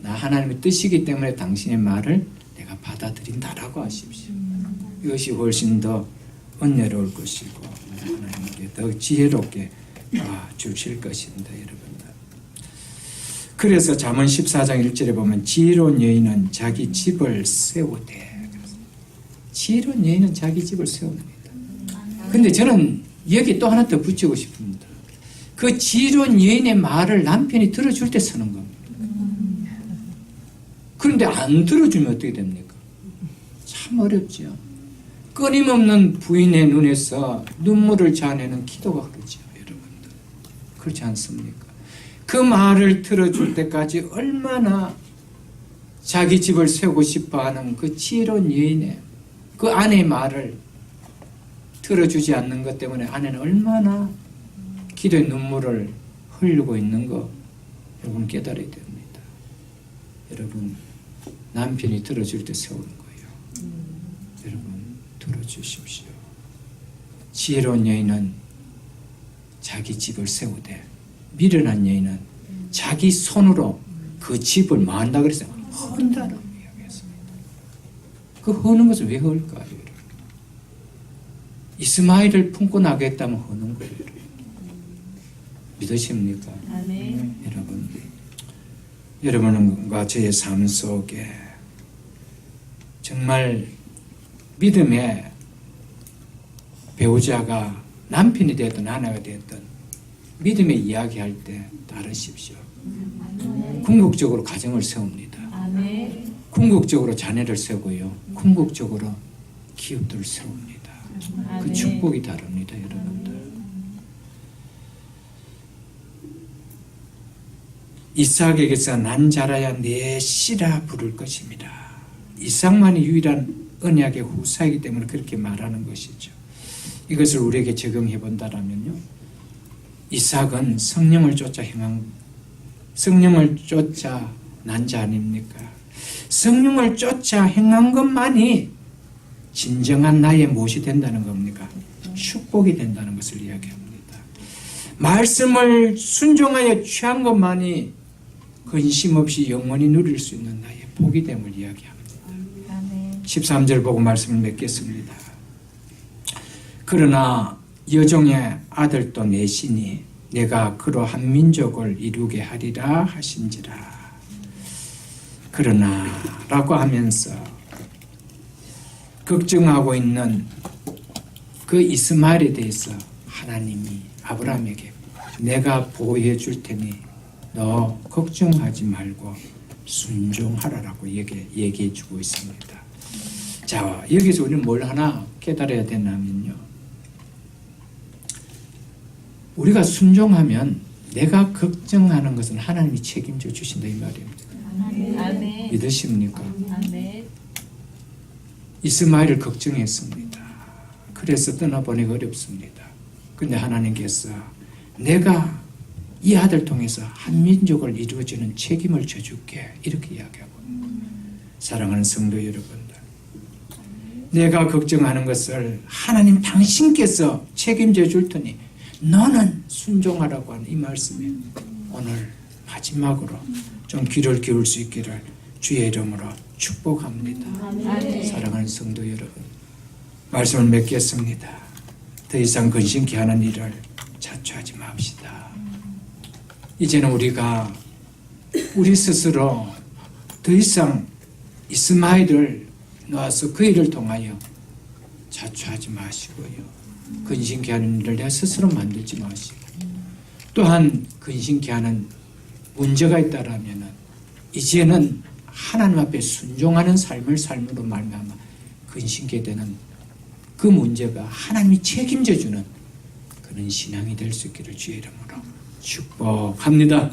나 하나님의 뜻이기 때문에 당신의 말을 내가 받아들인다라고 하십시오. 이것이 훨씬 더 은혜로울 것이고 하나님께 더 지혜롭게 주실 것입니다. 여러분들. 그래서 잠언 14장 1절에 보면 지혜로운 여인은 자기 집을 세우되, 지혜로운 여인은 자기 집을 세웁니다. 근데 저는 여기 또 하나 더 붙이고 싶습니다. 그 지혜로운 여인의 말을 남편이 들어줄 때 쓰는 겁니다. 그런데 안 들어주면 어떻게 됩니까? 참 어렵죠. 끊임없는 부인의 눈에서 눈물을 자아내는 기도가 흐르죠. 여러분들. 그렇지 않습니까? 그 말을 들어줄 때까지 얼마나 자기 집을 세우고 싶어하는 그 지혜로운 여인의 그 아내의 말을 들어주지 않는 것 때문에 아내는 얼마나 기도의 눈물을 흘리고 있는 거 여러분 깨달아야 됩니다. 여러분 남편이 들어줄 때 세우는 거예요. 여러분 들어주십시오. 지혜로운 여인은 자기 집을 세우되 미련한 여인은 자기 손으로 그 집을 뭐 한다 그랬어요? 헌다라고 이야기했습니다. 그 허는 것은 왜 허을까요? 여러분? 이스마엘을 품고 나겠다면 허는 거예요. 여러분. 믿으십니까? 아멘. 여러분, 여러분과 저의 삶 속에 정말 믿음의 배우자가 남편이 되었든 아내가 되었든 믿음의 이야기할 때 따르십시오. 궁극적으로 가정을 세웁니다. 아멘. 궁극적으로 자녀를 세우고요. 궁극적으로 기업들을 세웁니다. 그 아멘. 축복이 다릅니다, 여러분들. 이삭에게서 난 자라야 내 씨라 부를 것입니다. 이삭만이 유일한 언약의 후사이기 때문에 그렇게 말하는 것이죠. 이것을 우리에게 적용해 본다면요. 이삭은 성령을 쫓아 난 자 아닙니까? 성령을 쫓아 행한 것만이 진정한 나의 무엇이 된다는 겁니까? 축복이 된다는 것을 이야기합니다. 말씀을 순종하여 취한 것만이 근심 없이 영원히 누릴 수 있는 나의 복이 됨을 이야기합니다. 아멘. 13절 보고 말씀을 맺겠습니다. 그러나 여종의 아들도 내시니 내가 그로 한 민족을 이루게 하리라 하신지라. 그러나 라고 하면서 걱정하고 있는 그 이스마엘에 대해서 하나님이 아브라함에게 내가 보호해 줄 테니 너 걱정하지 말고 순종하라라고 얘기해 주고 있습니다. 자, 여기서 우리는 뭘 하나 깨달아야 되냐면요. 우리가 순종하면 내가 걱정하는 것은 하나님이 책임져 주신다 이 말입니다. 아멘. 믿으십니까? 아멘. 이스마엘을 걱정했습니다. 그래서 떠나보내기 어렵습니다. 근데 하나님께서 내가 이 아들 통해서 한 민족을 이루어지는 책임을 져줄게 이렇게 이야기하고 사랑하는 성도 여러분들, 내가 걱정하는 것을 하나님 당신께서 책임져 줄 테니 너는 순종하라고 하는 이 말씀에 오늘 마지막으로 좀 귀를 기울 수 있기를 주의 이름으로 축복합니다. 아멘. 사랑하는 성도 여러분, 말씀을 맺겠습니다. 더 이상 근심케 하는 일을 자초하지 맙시다. 이제는 우리가 우리 스스로 더 이상 이스마엘을 놓아서 그 일을 통하여 자초하지 마시고요. 근심케 하는 일을 내 스스로 만들지 마시고, 또한 근심케 하는 문제가 있다라면 이제는 하나님 앞에 순종하는 삶을 삶으로 말미암아 근심케 되는 그 문제가 하나님이 책임져 주는 그런 신앙이 될 수 있기를 주의 이름으로 축복합니다.